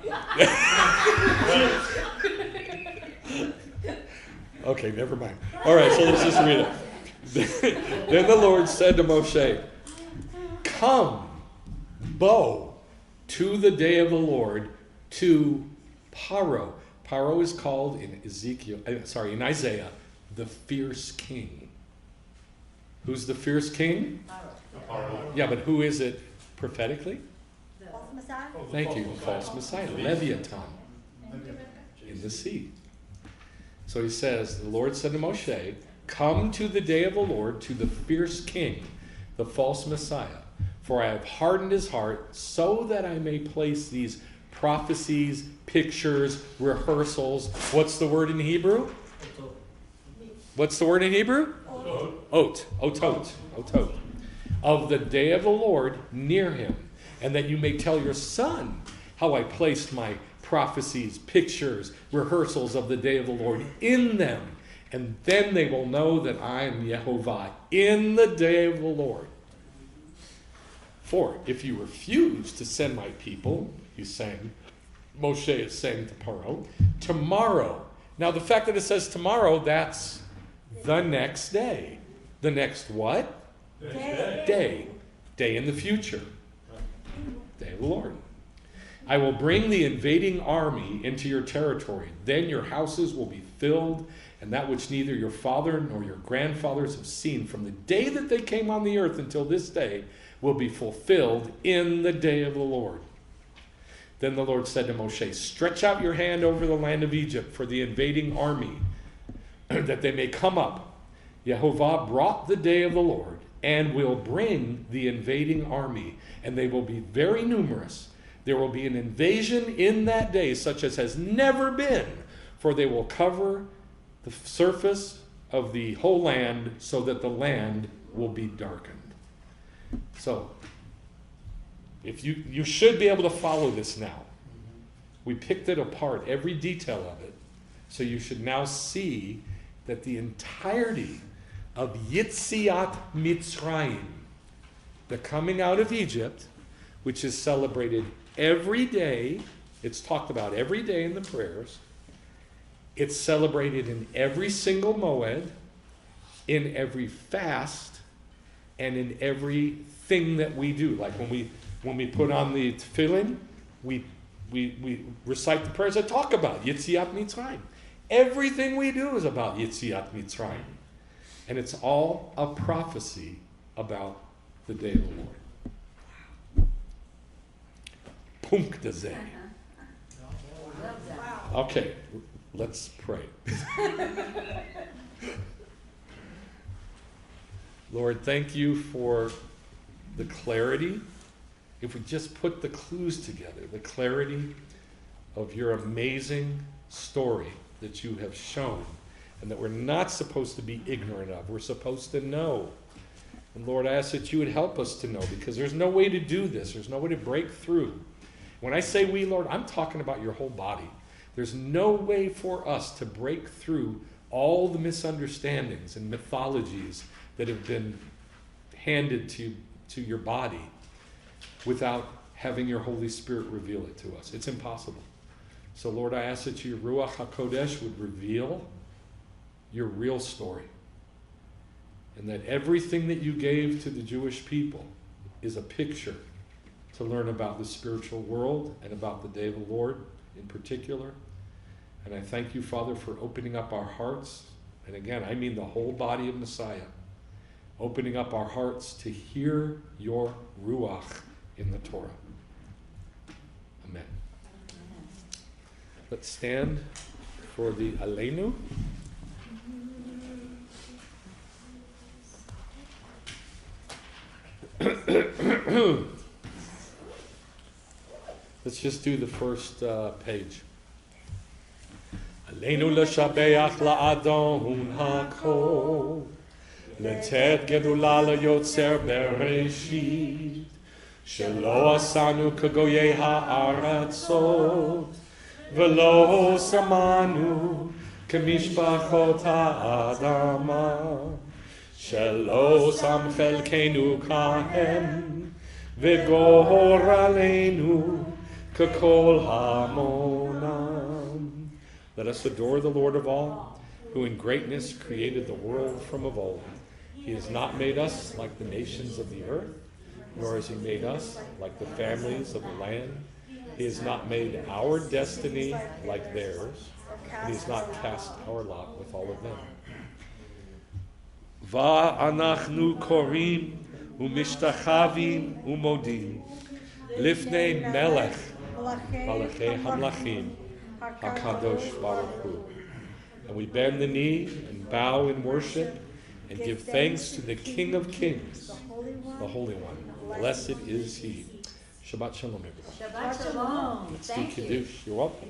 Okay, never mind. All right, so let's just read it. Then the Lord said to Moshe, "Come, Bo, to the day of the Lord, to Paro." Paro is called in Isaiah, the fierce king. Who's the fierce king? Yeah, but who is it prophetically? False Messiah? Thank you, false Messiah, Leviathan, in the sea. So he says, the Lord said to Moshe, "Come to the day of the Lord, to the fierce king, the false Messiah, for I have hardened his heart, so that I may place these prophecies, pictures, rehearsals." What's the word in Hebrew? What's the word in Hebrew? Otot. Of the day of the Lord near him, and that you may tell your son how I placed my prophecies, pictures, rehearsals of the day of the Lord in them, and then they will know that I am Yehovah in the day of the Lord. For if you refuse to send my people, Moshe is saying to Paro, tomorrow. Now the fact that it says tomorrow, that's the next day. The next what? Day. Day in the future. Day of the Lord. I will bring the invading army into your territory. Then your houses will be filled, and that which neither your father nor your grandfathers have seen from the day that they came on the earth until this day will be fulfilled in the day of the Lord. Then the Lord said to Moshe, "Stretch out your hand over the land of Egypt for the invading army, that they may come up. Yehovah brought the day of the Lord, and will bring the invading army, and they will be very numerous. There will be an invasion in that day, such as has never been, for they will cover the surface of the whole land, so that the land will be darkened." So, if you should be able to follow this now. We picked it apart, every detail of it. So you should now see that the entirety of Yitziat Mitzrayim, the coming out of Egypt, which is celebrated every day, it's talked about every day in the prayers, it's celebrated in every single moed, in every fast, and in everything that we do. Like when we put on the tefillin, we recite the prayers that talk about Yitziat Mitzrayim. Everything we do is about Yitziat Mitzrayim. And it's all a prophecy about the day of the Lord. Punkt zeh. Okay, let's pray. Lord, thank you for the clarity. If we just put the clues together, the clarity of your amazing story that you have shown, and that we're not supposed to be ignorant of. We're supposed to know. And Lord, I ask that you would help us to know, because there's no way to do this. There's no way to break through. When I say we, Lord, I'm talking about your whole body. There's no way for us to break through all the misunderstandings and mythologies that have been handed to your body without having your Holy Spirit reveal it to us. It's impossible. So Lord, I ask that your Ruach HaKodesh would reveal your real story, and that everything that you gave to the Jewish people is a picture to learn about the spiritual world and about the day of the Lord in particular. And I thank you, Father, for opening up our hearts. And again, I mean the whole body of Messiah. Opening up our hearts to hear your Ruach in the Torah. Amen. Let's stand for the Aleinu. Let's just do the first page. Aleinu l'shabeach la'adon hakol, לתת גדולה ליוצר בראשית, שלא עשנו כגויי הארצות, ולא שמנו כמשפחות האדמה, שלא שם חלקנו כהם, וגורלנו ככל המונם. Let us adore the Lord of all, who in greatness created the world from of old. He has not made us like the nations of the earth, nor has he made us like the families of the land. He has not made our destiny like theirs, and he has not cast our lot with all of them. Va'anachnu korim umishtachavim umodim lifnei melech malachei hamlachim hakadosh baruch hu. And we bend the knee and bow in worship and give thanks to the King of Kings, the Holy One. Blessed is he. Shabbat Shalom, everybody. Shabbat Shalom. Let's do Thank you. Kiddush. You're welcome.